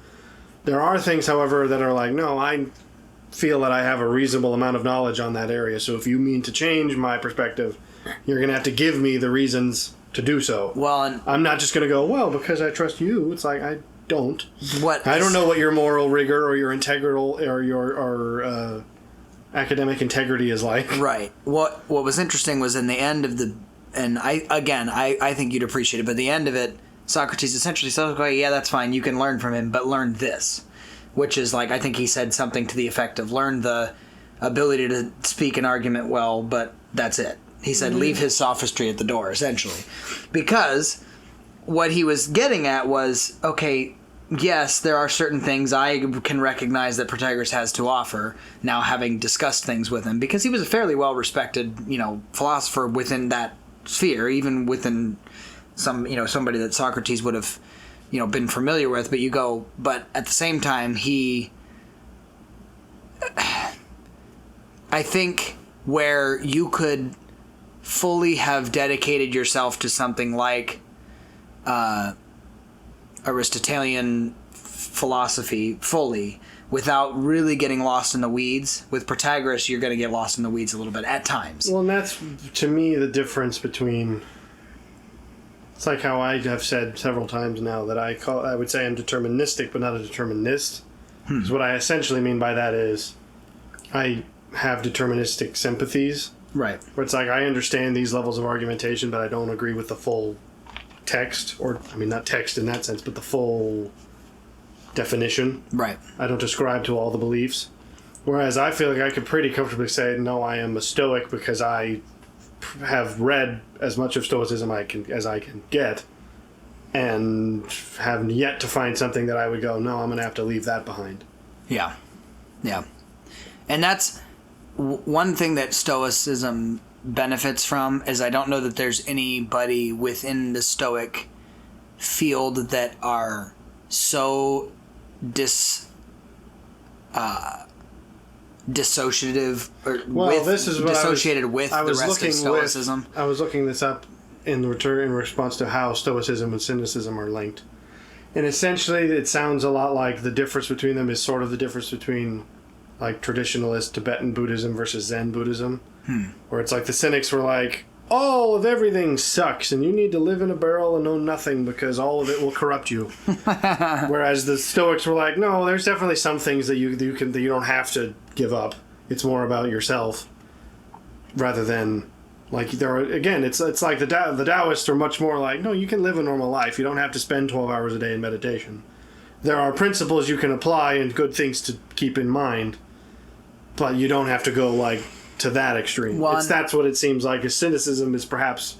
There are things, however, that are like, no, I feel that I have a reasonable amount of knowledge on that area. So if you mean to change my perspective, you're going to have to give me the reasons to do so. Well, and I'm not just going to go, well, because I trust you. It's like, I don't. I don't know what your moral rigor or your integral or your academic integrity is like. Right. What was interesting was in the end of I think you'd appreciate it, but at the end of it, Socrates essentially said, okay, yeah, that's fine, you can learn from him, but learn this. Which is like, I think he said something to the effect of, learn the ability to speak an argument well, but that's it. He said, leave his sophistry at the door, essentially. Because what he was getting at was, okay, yes, there are certain things I can recognize that Protagoras has to offer, now having discussed things with him, because he was a fairly well-respected, philosopher within that sphere, even within somebody that Socrates would have, been familiar with. But at the same time, I think where you could fully have dedicated yourself to something like Aristotelian philosophy fully, without really getting lost in the weeds. With Protagoras, you're going to get lost in the weeds a little bit at times. Well, and that's, to me, the difference between... It's like how I have said several times now that I would say I'm deterministic, but not a determinist. Because what I essentially mean by that is I have deterministic sympathies. Right. Where it's like, I understand these levels of argumentation, but I don't agree with the full text, or, I mean, not text in that sense, but the full definition. Right. I don't ascribe to all the beliefs. Whereas I feel like I could pretty comfortably say, no, I am a Stoic because I have read as much of Stoicism as I can get, and have yet to find something that I would go, no, I'm going to have to leave that behind. Yeah. Yeah. And that's one thing that Stoicism benefits from, is I don't know that there's anybody within the Stoic field that are so dissociative dissociated with the rest of Stoicism. I was looking this up in response to how Stoicism and Cynicism are linked. And essentially it sounds a lot like the difference between them is sort of the difference between like traditionalist Tibetan Buddhism versus Zen Buddhism. Where it's like the Cynics were like, all of everything sucks and you need to live in a barrel and know nothing because all of it will corrupt you. Whereas the Stoics were like, no, there's definitely some things that you don't have to give up. it's more about yourself rather than like it's like the Taoists are much more like, no, you can live a normal life. You don't have to spend 12 hours a day in meditation. There are principles you can apply and good things to keep in mind, but you don't have to go like to that extreme. That's what it seems like. Cynicism is perhaps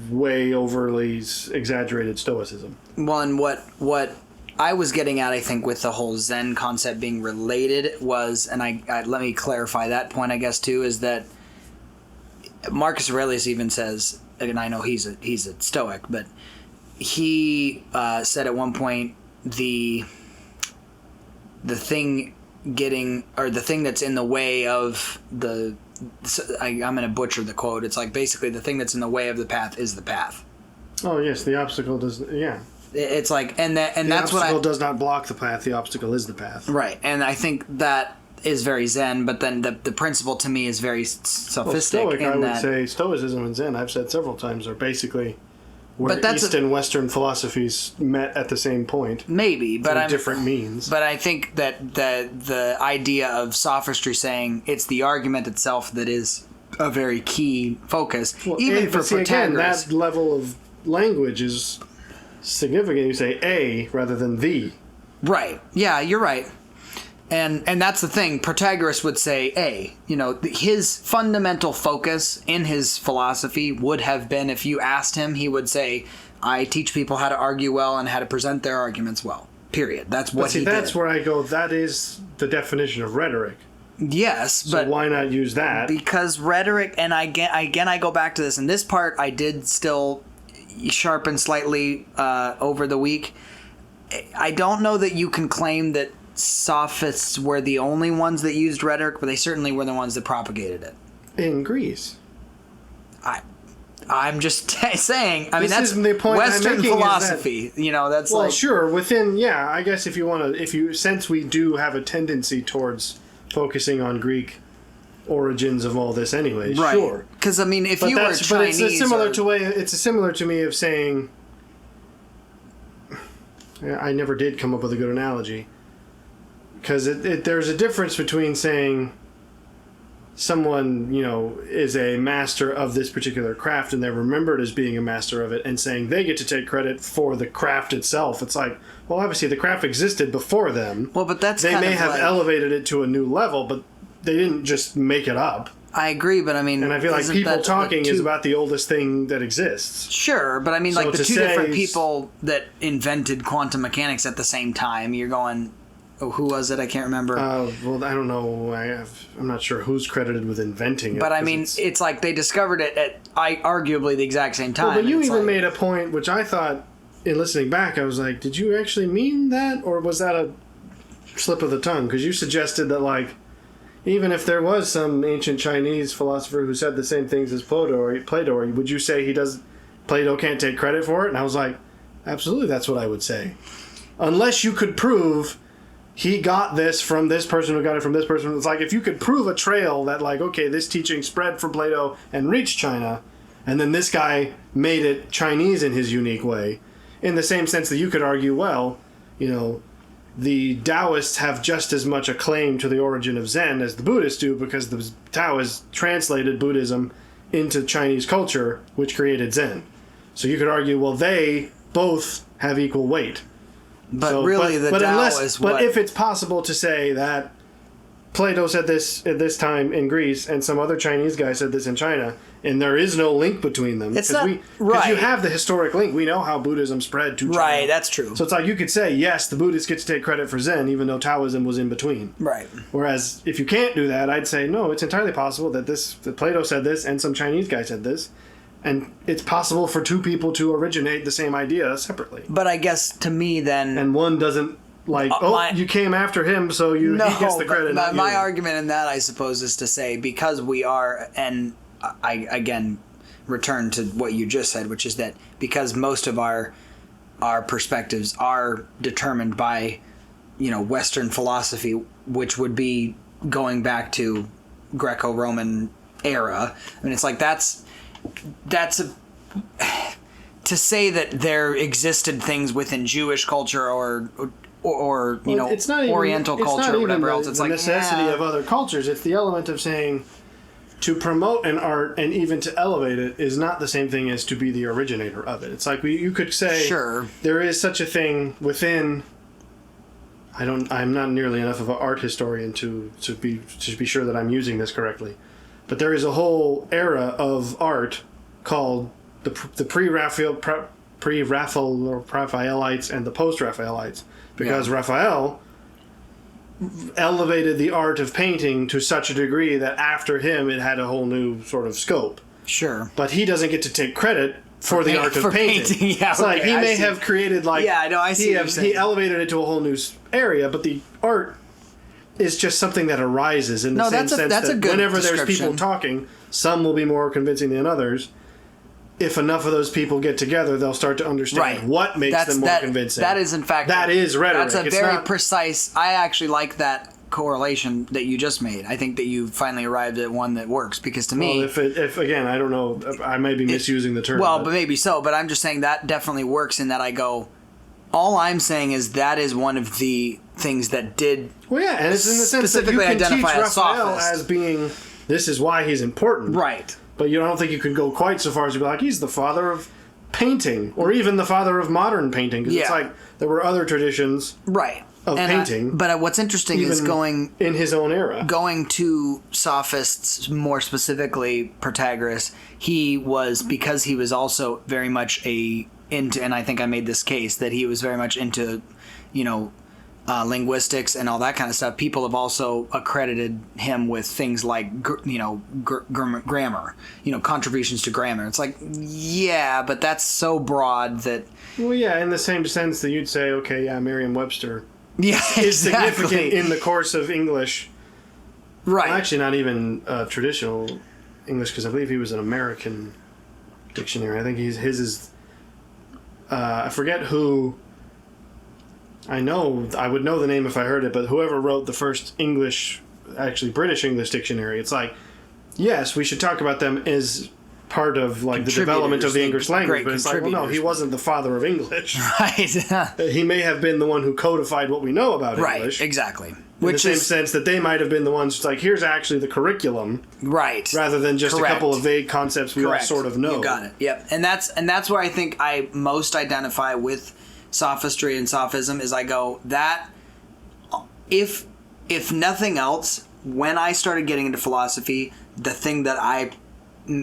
way overly exaggerated Stoicism. Well, and what I was getting at, I think, with the whole Zen concept being related was, and I let me clarify that point, I guess, too, is that Marcus Aurelius even says, and I know he's a Stoic, but he said at one point the thing that's in the way of I'm going to butcher the quote. It's like basically the thing that's in the way of the path is the path. Oh yes, the obstacle does. Yeah. It's like that's what the obstacle does not block the path. The obstacle is the path. Right, and I think that is very Zen, but then the principle to me is very sophistic. Well, Stoic, I would say Stoicism and Zen, I've said several times, are basically where East and Western philosophies met at the same point. Maybe, but different means. But I think that the idea of sophistry saying it's the argument itself that is a very key focus, even for Protagoras. Again, that level of language is significant. You say a rather than the. Right. Yeah, you're right. And that's the thing. Protagoras would say A. His fundamental focus in his philosophy would have been, if you asked him, he would say, I teach people how to argue well and how to present their arguments well. Period. That's what he did. That's where I go, that is the definition of rhetoric. Yes, but... So why not use that? Because rhetoric, and I go back to this, and this part I did still sharpen slightly over the week. I don't know that you can claim that Sophists were the only ones that used rhetoric, but they certainly were the ones that propagated it. In Greece. I'm just saying. I mean, that's the point Western philosophy. That's well, sure. Within, I guess since we do have a tendency towards focusing on Greek origins of all this, anyway. Right. Sure. Because if you were Chinese, but it's similar to me of saying. I never did come up with a good analogy. Because there's a difference between saying someone, is a master of this particular craft and they're remembered as being a master of it, and saying they get to take credit for the craft itself. It's like, well, obviously the craft existed before them. Well, but they may have elevated it to a new level, but they didn't just make it up. I agree, but and I feel like people talking is about the oldest thing that exists. Sure, but so the two different people that invented quantum mechanics at the same time, you're going... Oh, who was it? I can't remember. Well, I don't know. I'm not sure who's credited with inventing it. But it's like they discovered it at arguably the exact same time. Well, but you even made a point, which I thought, in listening back, I was like, did you actually mean that? Or was that a slip of the tongue? Because you suggested that, even if there was some ancient Chinese philosopher who said the same things as Plato, would you say Plato can't take credit for it? And I was like, absolutely, that's what I would say. Unless you could prove... he got this from this person who got it from this person. It's like if you could prove a trail that this teaching spread from Plato and reached China, and then this guy made it Chinese in his unique way, in the same sense that you could argue, the Taoists have just as much a claim to the origin of Zen as the Buddhists do, because the Taoists translated Buddhism into Chinese culture, which created Zen. So you could argue, well, they both have equal weight. But if it's possible to say that Plato said this at this time in Greece and some other Chinese guy said this in China, and there is no link between them, because you have the historic link. We know how Buddhism spread to China. Right, that's true. So it's like you could say, yes, the Buddhists get to take credit for Zen, even though Taoism was in between. Right. Whereas if you can't do that, I'd say, no, it's entirely possible that Plato said this and some Chinese guy said this. And it's possible for two people to originate the same idea separately. But I guess to me then... And one doesn't you came after him, so he gets the credit. My argument in that, I suppose, is to say, because we are, and I again return to what you just said, which is that because most of our perspectives are determined by, Western philosophy, which would be going back to Greco-Roman era. I mean, it's like to say that there existed things within Jewish culture or or it's not even, Oriental culture or whatever else. It's the like necessity of other cultures. It's the element of saying to promote an art and even to elevate it is not the same thing as to be the originator of it. It's like you could say sure there is such a thing within. I'm not nearly enough of an art historian to be sure that I'm using this correctly, but there is a whole era of art called the pre-Raphaelites and the post-Raphaelites, because Raphael elevated the art of painting to such a degree that after him it had a whole new sort of scope. Sure. But he doesn't get to take credit for the art of painting. Yeah, it's like he may have created he elevated it to a whole new area, but the art is just something that arises in the same sense that whenever there's people talking, some will be more convincing than others. If enough of those people get together, they'll start to understand what makes them more convincing. That is, in fact, that is rhetoric. That's a very precise. I actually like that correlation that you just made. I think that you finally arrived at one that works, because to me, if again, I don't know, I may be misusing the term. Well, but maybe so. But I'm just saying that definitely works in that I go. All I'm saying is that is one of the things that did. Well, yeah, and it's in the sense that you can teach Raphael as being. This is why he's important, right? But I don't think you can go quite so far as to be like, he's the father of painting, or even the father of modern painting. Because it's like, there were other traditions of painting. But what's interesting is going... in his own era. Going to Sophists, more specifically Protagoras, because he was also very much into, and I think I made this case, that he was very much into, linguistics and all that kind of stuff. People have also accredited him with things like grammar, contributions to grammar. It's like, yeah, but that's so broad that. Well, yeah, in the same sense that you'd say, okay, yeah, Merriam-Webster is significant in the course of English. Right. Well, actually, not even traditional English, because I believe he was an American dictionary. I think his is. I forget who. I know, I would know the name if I heard it, but whoever wrote the first British English dictionary, it's like, yes, we should talk about them as part of the development of the English language, but it's like, well, no, he wasn't the father of English. Right. He may have been the one who codified what we know about English. Right, exactly. In the same sense that they might have been the ones who's like, here's actually the curriculum. Right. Rather than just a couple of vague concepts we all sort of know. You got it. Yep. And that's where I think I most identify with sophistry and sophism, is I go, that if nothing else, when I started getting into philosophy, the thing that I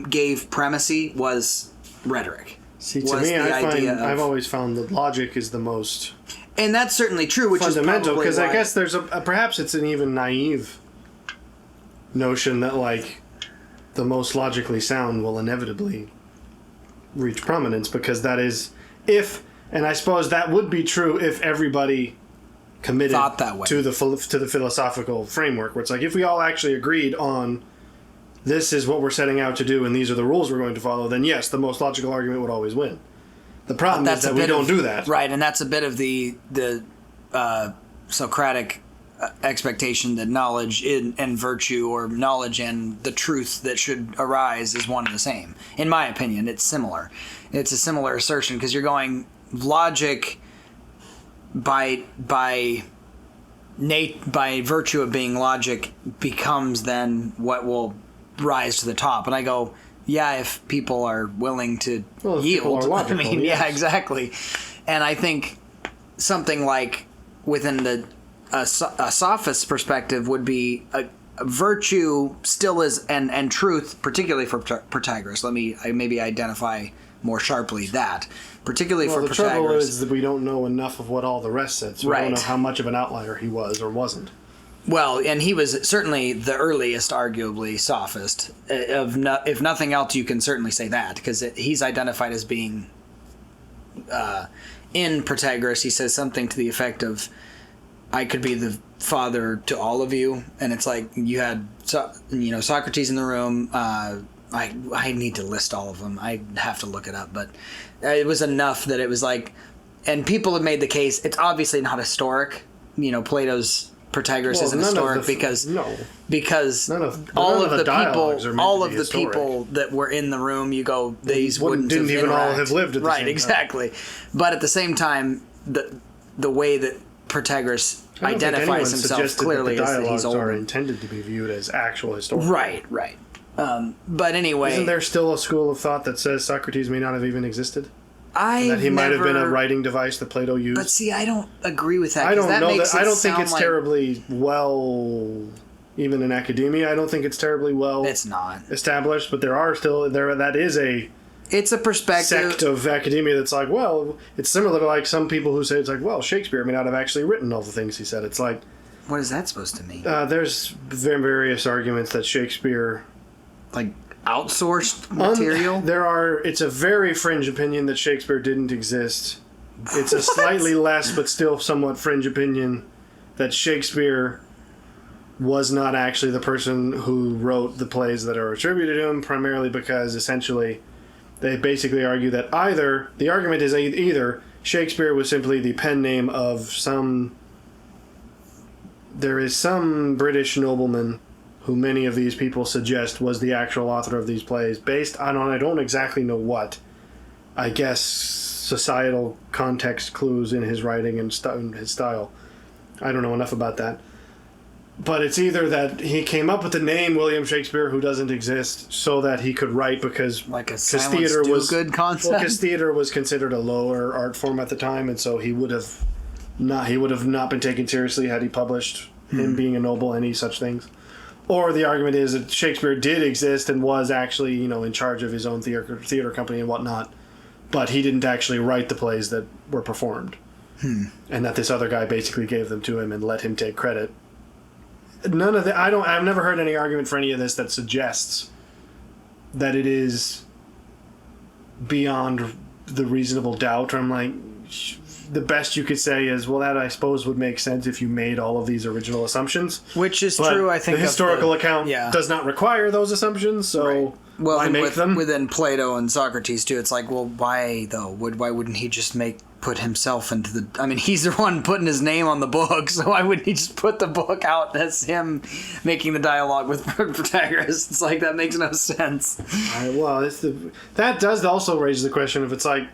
gave primacy was rhetoric. See, to me, I've always found that logic is the most, and that's certainly true, which fundamental, is because I guess there's perhaps it's an even naive notion that the most logically sound will inevitably reach prominence, because that is and I suppose that would be true if everybody committed thought that way to the philosophical framework, where it's like, if we all actually agreed on this is what we're setting out to do and these are the rules we're going to follow, then yes, the most logical argument would alys win. The problem is that we don't do that. Right, and that's a bit of the Socratic expectation that knowledge and virtue, or knowledge and the truth that should arise, is one and the same. In my opinion, it's similar. It's a similar assertion, because you're going... Logic, by virtue of being logic, becomes then what will rise to the top. And I go, yeah, if people are willing to yield. Logical, yeah, exactly. And I think something like within a sophist perspective would be a virtue still is, and truth, particularly for Protagoras. I maybe identify more sharply that. Particularly for Protagoras. The trouble is that we don't know enough of what all the rest said, so we don't know how much of an outlier he was or wasn't. Well, and he was certainly the earliest, arguably, sophist. If nothing else, you can certainly say that, because he's identified as being, in Protagoras, he says something to the effect of, I could be the father to all of you, and it's like, you had Socrates in the room. I need to list all of them. I have to look it up, but it was enough that it was like, and people have made the case, it's obviously not historic. Plato's Protagoras isn't historic because all of the people that were in the room, you go, these didn't even all have lived at the same time. Exactly. But at the same time, the way that Protagoras I don't think anyone identifies himself suggested clearly that the as that he's dialogues old. are intended to be viewed as actual historical. Right. But anyway... Isn't there still a school of thought that says Socrates may not have even existed? That he might have been a writing device that Plato used? But see, I don't agree with that. I don't know that. I don't think it's terribly well... Even in academia, I don't think it's terribly well It's not. established, but that is a It's a perspective. sect of academia that's like, well, it's similar to like some people who say it's like, well, Shakespeare may not have actually written all the things he said. It's like... What is that supposed to mean? There's various arguments that Shakespeare... Like outsourced material? It's a very fringe opinion that Shakespeare didn't exist. It's a slightly less, but still somewhat fringe opinion that Shakespeare was not actually the person who wrote the plays that are attributed to him, primarily because essentially they basically argue that the argument is either Shakespeare was simply the pen name of some British nobleman who many of these people suggest was the actual author of these plays, based on I don't exactly know what. I guess societal context clues in his writing and his style. I don't know enough about that. But it's either that he came up with the name William Shakespeare, who doesn't exist, so that he could write because Like a theater was good concept? because theater was considered a lower art form at the time, and so he would have not been taken seriously had he published him being a noble, any such things. Or the argument is that Shakespeare did exist and was actually, in charge of his own theater company and whatnot, but he didn't actually write the plays that were performed. And that this other guy basically gave them to him and let him take credit. None of the I've never heard any argument for any of this that suggests that it is beyond the reasonable doubt. I'm like, the best you could say is, well, that I suppose would make sense if you made all of these original assumptions. Which is But true, I think. the historical account yeah. does not require those assumptions, so Well, why and make them? within Plato and Socrates too, it's like, well, why though? Why wouldn't he just put himself into the... I mean, he's the one putting his name on the book, so why wouldn't he just put the book out as him making the dialogue with Protagoras? It's like, that makes no sense. That does also raise the question of, it's like,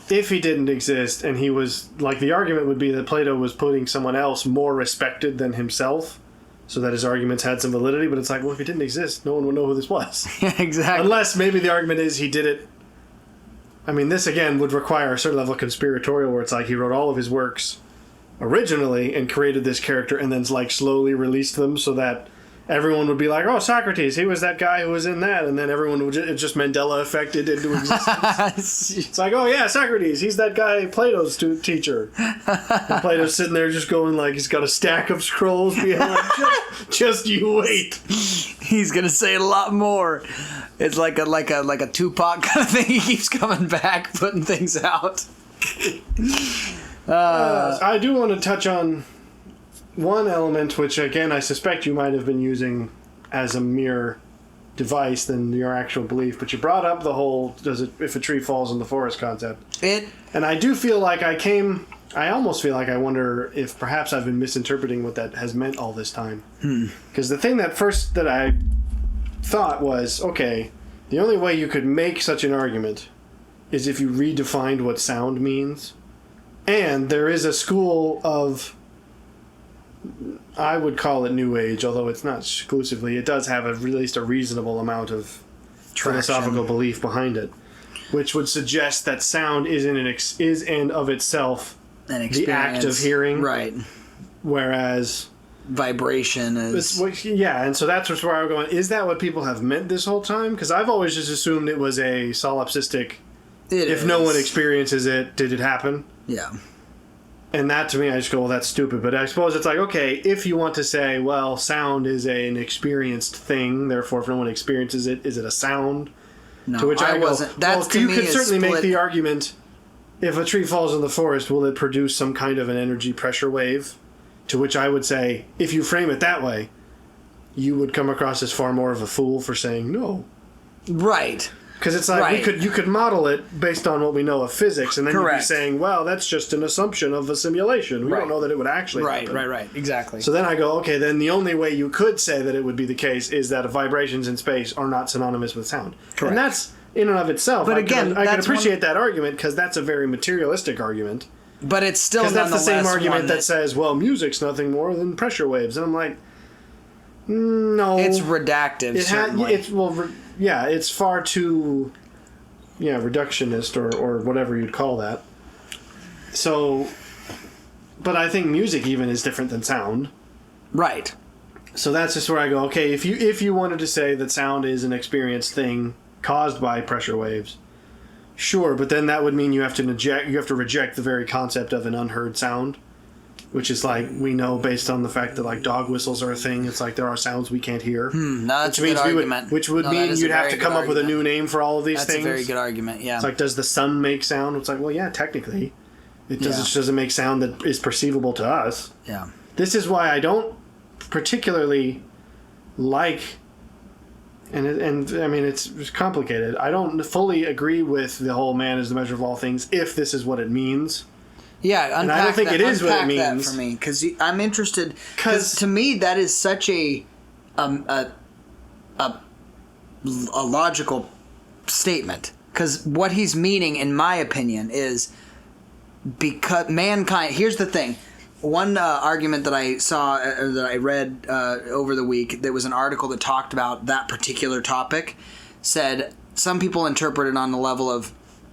if he didn't exist and he was... Like, the argument would be that Plato was putting someone else more respected than himself, so that his arguments had some validity, but it's like, well, if he didn't exist, no one would know who this was. Yeah, exactly. Unless maybe the argument is he did it... I mean, this again would require a certain level of conspiratorial, where it's like he wrote all of his works originally and created this character and then like slowly released them so that everyone would be like, oh, Socrates, he was that guy who was in that, and then everyone would it just Mandela affected into existence. It's like, oh yeah, Socrates, he's that guy, Plato's teacher. And Plato's sitting there just going like, he's got a stack of scrolls behind, like, just you wait. He's gonna say a lot more. It's like a Tupac kind of thing. He keeps coming back, putting things out. I do want to touch on one element, which again I suspect you might have been using as a mere device than your actual belief, but you brought up the whole if a tree falls in the forest concept. And I do feel like I almost feel like I wonder if perhaps I've been misinterpreting what that has meant all this time. Because the thing that I thought was, okay, the only way you could make such an argument is if you redefined what sound means. And there is a school of, I would call it New Age, although it's not exclusively, it does have at least a reasonable amount of philosophical belief behind it, which would suggest that sound is in of itself the act of hearing. Right. Whereas vibration is... and so that's where I'm going, is that what people have meant this whole time? Because I've always just assumed it was a solipsistic, if no one experiences it, did it happen? Yeah. And that, to me, I just go, well, that's stupid. But I suppose it's like, okay, if you want to say, well, sound is an experienced thing, therefore if no one experiences it, is it a sound? No, to which I go, wasn't. That's, to you me, could certainly split. make the argument, if a tree falls in the forest, will it produce some kind of an energy pressure wave? To which I would say, if you frame it that way, you would come across as far more of a fool for saying no. Right. Because it's like you could model it based on what we know of physics, and then you'd be saying, well, that's just an assumption of a simulation. We don't know that it would actually happen. Right. Exactly. So then I go, okay, then the only way you could say that it would be the case is that vibrations in space are not synonymous with sound. Correct. And that's, in and of itself, but again, I can appreciate that argument, because that's a very materialistic argument. But it's still because that's the same argument that that says, well, music's nothing more than pressure waves, and I'm like, no, it's reductive. It's far too reductionist or whatever you'd call that. So, but I think music even is different than sound. Right. So that's just where I go, okay, if you wanted to say that sound is an experienced thing caused by pressure waves, sure, but then that would mean you have to reject the very concept of an unheard sound, which is like, we know based on the fact that like dog whistles are a thing, it's like there are sounds we can't hear. No, that's a good argument. Which would mean you'd have to come up with a new name for all of these things. That's a very good argument, yeah. It's like, does the sun make sound? It's like, well, yeah, technically. It just doesn't make sound that is perceivable to us. Yeah. This is why I don't particularly like, and I mean, it's complicated. I don't fully agree with the whole man is the measure of all things if this is what it means. Yeah, and I don't think it is what it means. That for me, because I'm interested. Because to me, that is such a logical statement. Because what he's meaning, in my opinion, is because mankind. Here's the thing. One argument that I saw or that I read over the week, there was an article that talked about that particular topic, said some people interpret it on the level of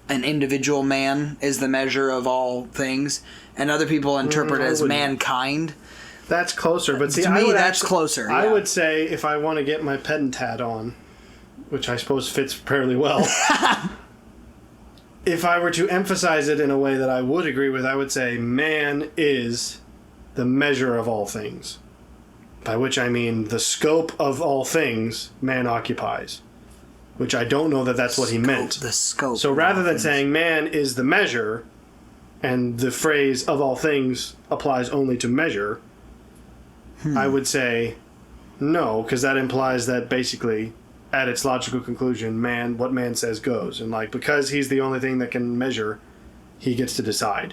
an individual man is the measure of all things, and other people interpret it as mankind. That's closer, but see, to me, that's closer. I would say if I want to get my pedant hat on, which I suppose fits fairly well, if I were to emphasize it in a way that I would agree with, I would say man is the measure of all things. By which I mean the scope of all things man occupies. Which I don't know that that's what he meant. The scope. So rather than saying man is the measure, and the phrase of all things applies only to measure, I would say no, because that implies that basically, at its logical conclusion, what man says goes. And like, because he's the only thing that can measure, he gets to decide.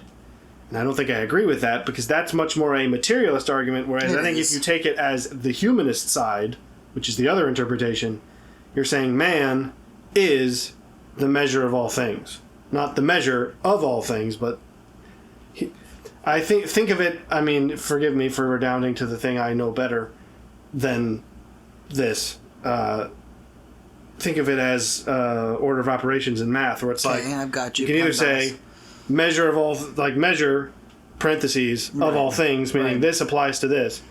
And I don't think I agree with that, because that's much more a materialist argument, whereas I think if you take it as the humanist side, which is the other interpretation, you're saying man is the measure of all things. Not the measure of all things, but I think of it, I mean, forgive me for redounding to the thing I know better than this. Think of it as order of operations in math, where it's like, I've got you. You can either say measure of all, like measure, parentheses, of all things, meaning this applies to this.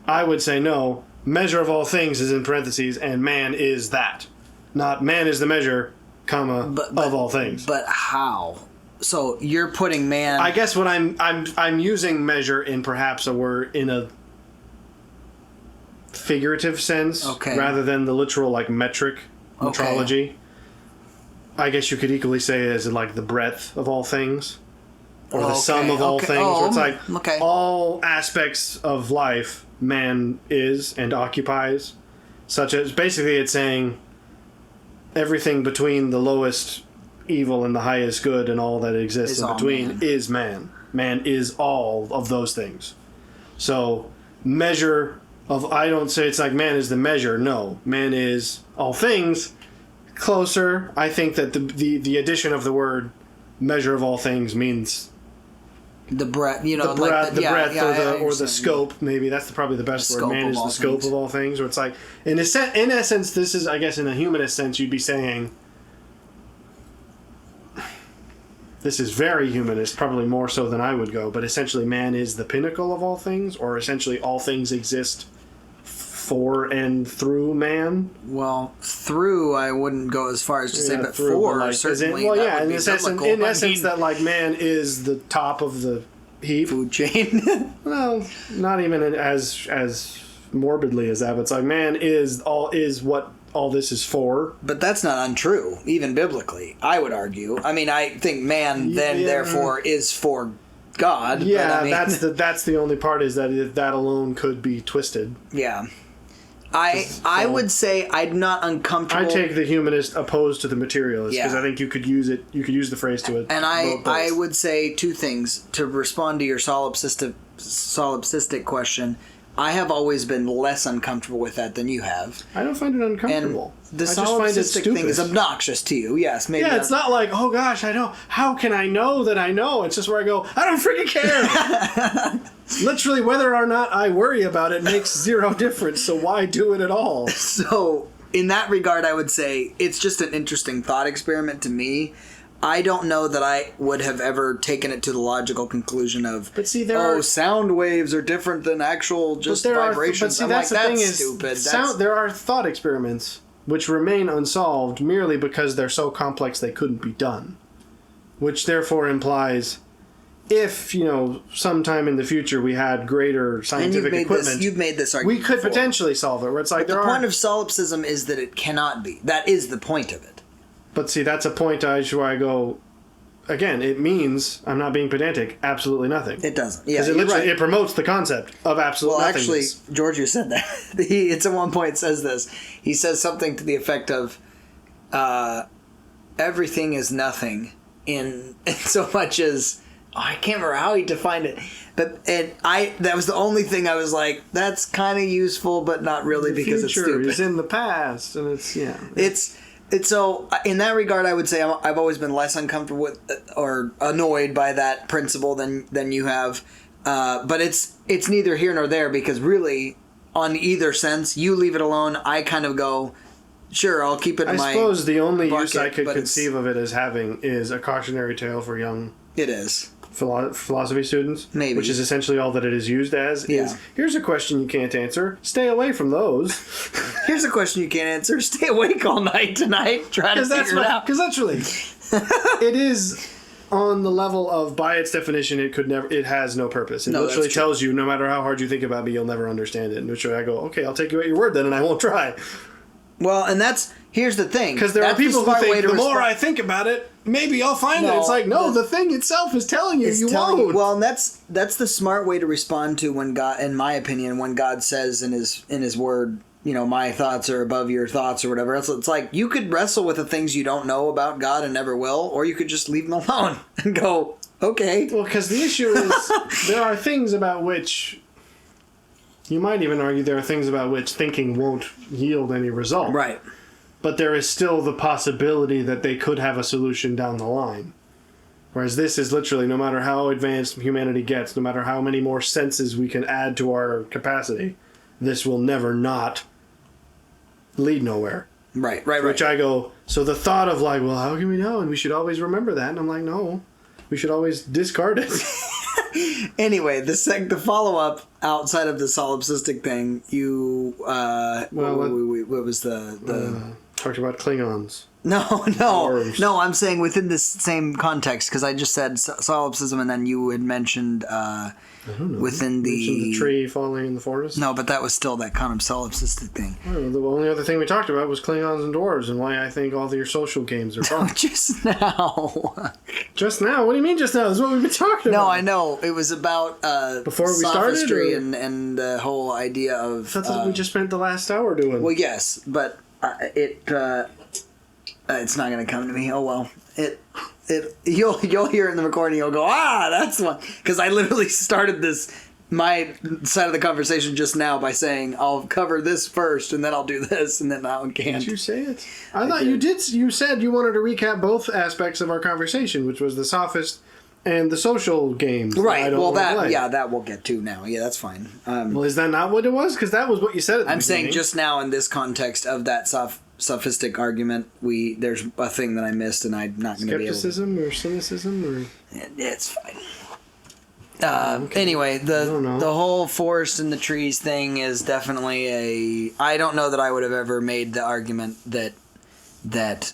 I would say no, measure of all things is in parentheses, and man is that. Not man is the measure, comma, of all things. But how? So you're putting man... I guess what I'm using measure in perhaps a word in a figurative sense, rather than the literal like metric metrology. I guess you could equally say it as like the breadth of all things, or the sum of all things. Where it's like all aspects of life man is and occupies, such as basically it's saying everything between the lowest evil and the highest good and all that exists in between is man. Man is all of those things. So measure of, I don't say it's like man is the measure. No, man is all things. Closer, I think that the addition of the word measure of all things means the breadth, the breadth, or the scope. Maybe that's probably the best word. Man is the scope of all things. Or it's like, in essence, this is, I guess, in a humanist sense, you'd be saying, this is very humanist, probably more so than I would go. But essentially, man is the pinnacle of all things, or essentially, all things exist for and through man. Well, through I wouldn't go as far as to say, but through, for like, certainly. In essence, that like man is the top of the heap, food chain. Well, not even as morbidly as that. But it's like man is what all this is for. But that's not untrue, even biblically. I would argue. I mean, I think man then therefore is for God. Yeah, but, I mean, that's the only part, is that that alone could be twisted. Yeah. I would say I'm not uncomfortable. I take the humanist opposed to the materialist, because I think you could use the phrase to it. And I would say two things to respond to your solipsistic question. I have always been less uncomfortable with that than you have. I don't find it uncomfortable. And the I just find it solipsistic thing is obnoxious to you. Yes, maybe. Yeah, it's not like, oh gosh, I know. How can I know that I know? It's just where I go, I don't freaking care. Literally, whether or not I worry about it makes zero difference. So why do it at all? So, in that regard, I would say it's just an interesting thought experiment to me. I don't know that I would have ever taken it to the logical conclusion of, but see, sound waves are different than actual just vibrations. But see, that's the thing is, stupid. There are thought experiments which remain unsolved merely because they're so complex they couldn't be done. Which therefore implies, if, sometime in the future we had greater scientific equipment, you've made this argument we could before. potentially solve it. Where it's like, but the point of solipsism is that it cannot be. That is the point of it. But see, that's a point where I go, again, it means, I'm not being pedantic, absolutely nothing. It doesn't. Yeah, because it promotes the concept of absolute nothingness. Well, actually, Giorgio said that. He, at one point, says this. He says something to the effect of, everything is nothing in so much as, I can't remember how he defined it. But that was the only thing I was like, that's kind of useful, but not really because it's stupid. The future is in the past, and it's, So, in that regard, I would say I've always been less uncomfortable with or annoyed by that principle than you have. But it's neither here nor there because really, on either sense, you leave it alone. I kind of go, sure, I'll keep it in my I suppose the only bucket, use I could conceive of it as having is a cautionary tale for young... It is. Philosophy students, maybe, which is essentially all that it is used as. Is here's a question you can't answer. Stay away from those. Here's a question you can't answer. Stay awake all night tonight trying to figure it out. Because literally, it is on the level of, by its definition, it has no purpose. It literally tells you, no matter how hard you think about it, you'll never understand it. And which I go, okay, I'll take you at your word then, and I won't try. Well, and here's the thing. Because there are people who think the more I think about it, maybe I'll find it. It's like, no, the thing itself is telling you you won't. Well, and that's the smart way to respond to when God, in my opinion, when God says in his word, my thoughts are above your thoughts or whatever. It's like you could wrestle with the things you don't know about God and never will, or you could just leave them alone and go, okay. Well, because the issue is there are things about which... You might even argue there are things about which thinking won't yield any result. Right. But there is still the possibility that they could have a solution down the line. Whereas this is literally, no matter how advanced humanity gets, no matter how many more senses we can add to our capacity, this will never not lead nowhere. Right. Which I go, so the thought of like, well, how can we know? And we should always remember that. And I'm like, no, we should always discard it. Anyway, the follow-up outside of the solipsistic thing, you what was the talked about Klingons. No, I'm saying within this same context, because I just said solipsism and then you had mentioned I don't know. Within the tree falling in the forest? No, but that was still that kind of solipsistic thing. I don't know. The only other thing we talked about was Klingons and dwarves and why I think all your social games are fun. Just now. Just now? What do you mean just now? This is what we've been talking about. No, I know. It was about before we Sophistry and the whole idea of... That's what we just spent the last hour doing. Well, yes, but it's not going to come to me. Oh, well. You'll hear it in the recording. You'll go, that's the one. Because I literally started my side of the conversation just now by saying I'll cover this first and then I'll do this and then that one can't. Did you say it? I thought you did. You said you wanted to recap both aspects of our conversation, which was the sophist and the social games. Right. Well, that we'll get to now. Yeah, that's fine. Well, is that not what it was? Because that was what you said at the beginning. I'm saying just now in this context of that sophistic argument, there's a thing that I missed, and I'm not going to be able. Skepticism or cynicism, or it's fine. Anyway, the whole forest and the trees thing is definitely I don't know that I would have ever made the argument that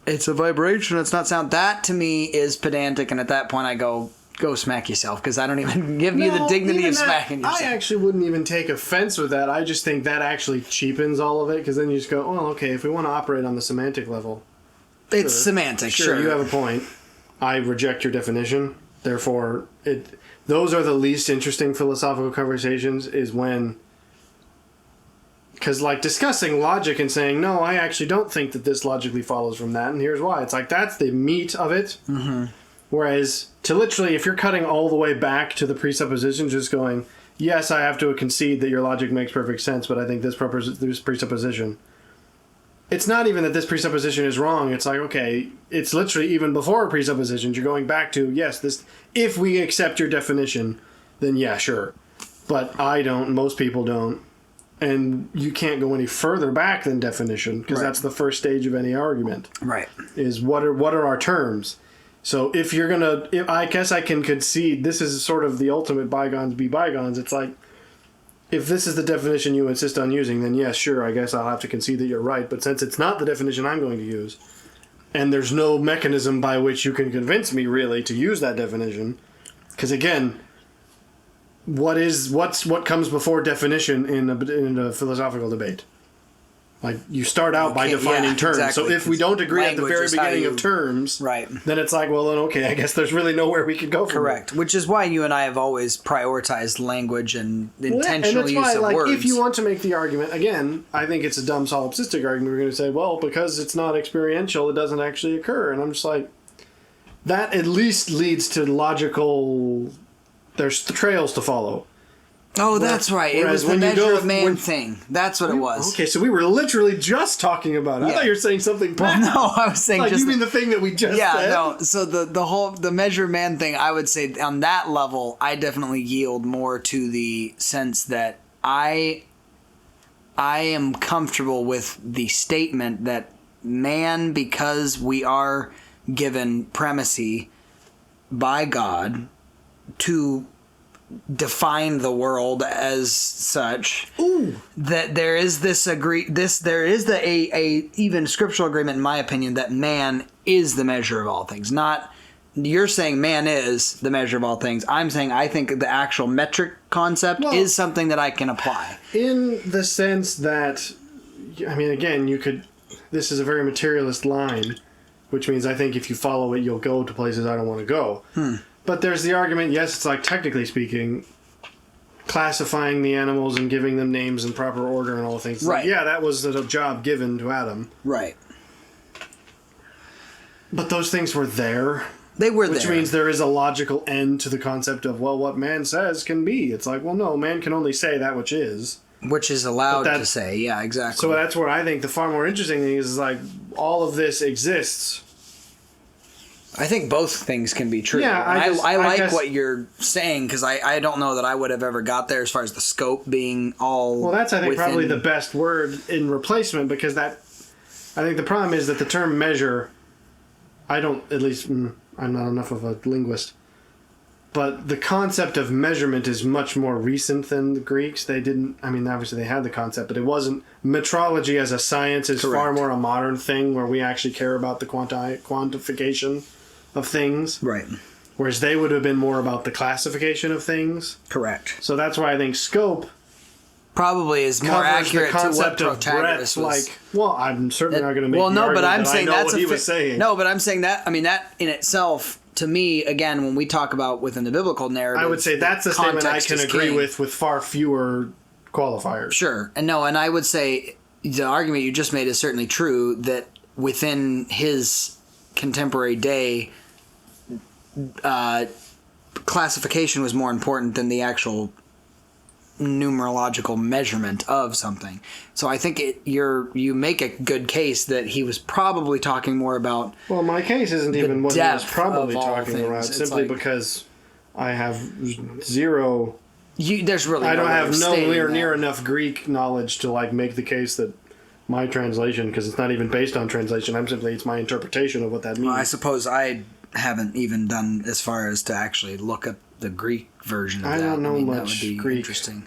it's a vibration, it's not sound. That to me is pedantic, and at that point I go smack yourself, because I don't even give you the dignity of smacking yourself. I actually wouldn't even take offense with that. I just think that actually cheapens all of it, because then you just go, well, okay, if we want to operate on the semantic level. It's semantic, sure. You have a point. I reject your definition. Therefore, those are the least interesting philosophical conversations, is when... Because, like, discussing logic and saying, no, I actually don't think that this logically follows from that, and here's why. It's like, that's the meat of it. Mm-hmm. Whereas, to literally, if you're cutting all the way back to the presupposition, just going, yes, I have to concede that your logic makes perfect sense, but I think this presupposition. It's not even that this presupposition is wrong. It's like, okay, it's literally even before presuppositions. You're going back to, yes, this. If we accept your definition, then yeah, sure. But I don't. Most people don't. And you can't go any further back than definition, because that's the first stage of any argument. Right. Is what are our terms? So if you're gonna, I guess I can concede. This is sort of the ultimate bygones be bygones. It's like, if this is the definition you insist on using, then yes, sure, I guess I'll have to concede that you're right. But since it's not the definition I'm going to use, and there's no mechanism by which you can convince me really to use that definition, because again, what comes before definition in a philosophical debate? Like, you start out by defining terms. Exactly. So if we don't agree at the very beginning of terms, then it's like, well, then okay, I guess there's really nowhere we could go from Correct. Which is why you and I have always prioritized language and intentional use of like, words. If you want to make the argument, again, I think it's a dumb solipsistic argument. We're going to say, well, because it's not experiential, it doesn't actually occur. And I'm just like, that at least leads to logical... There's trails to follow. Oh, that's right. It was the measure of man thing. That's what it was. Okay, so we were literally just talking about it. I thought you were saying something bad. Well, no, I was saying like, you mean the thing that we just said? Yeah, no. So the measure of man thing, I would say on that level, I definitely yield more to the sense that I am comfortable with the statement that man, because we are given primacy by God to define the world as such. Ooh. That there is a even scriptural agreement, in my opinion, that man is the measure of all things. Not you're saying man is the measure of all things. I'm saying I think the actual metric concept is something that I can apply. In the sense that, I mean, again, this is a very materialist line, which means I think if you follow it, you'll go to places I don't want to go. But there's the argument, yes, it's like, technically speaking, classifying the animals and giving them names in proper order and all the things. Right. Like, yeah, that was a job given to Adam. Right. But those things were there. They were there. Which means there is a logical end to the concept of, well, what man says can be. It's like, well, no, man can only say that which is. Which is allowed to say, yeah, exactly. So that's where I think the far more interesting thing is like, all of this exists. I think both things can be true. Yeah, I like what you're saying, because I don't know that I would have ever got there as far as the scope being all. Well, that's, I think, probably the best word in replacement, because I think the problem is that the term measure, I'm not enough of a linguist, but the concept of measurement is much more recent than the Greeks. Obviously they had the concept, but it wasn't. Metrology as a science is far more a modern thing, where we actually care about the quantification of things. Right. Whereas they would have been more about the classification of things. Correct. So that's why I think scope probably is more accurate to what Protagoras was. I'm certainly not going to make he was saying. No, but I'm saying that, that in itself, to me, again, when we talk about within the biblical narrative, I would say that's a statement I can agree with far fewer qualifiers. Sure. And I would say the argument you just made is certainly true, that within his contemporary day, classification was more important than the actual numerological measurement of something. So I think you make a good case that he was probably talking more about. Well, my case isn't even what he was probably talking about, it's simply because I have zero. There's really I don't have nowhere near enough Greek knowledge to make the case that my translation, because it's not even based on translation. It's my interpretation of what that means. Well, I suppose I haven't even done as far as to actually look up the Greek version of that. I don't know much that would be Greek. Interesting.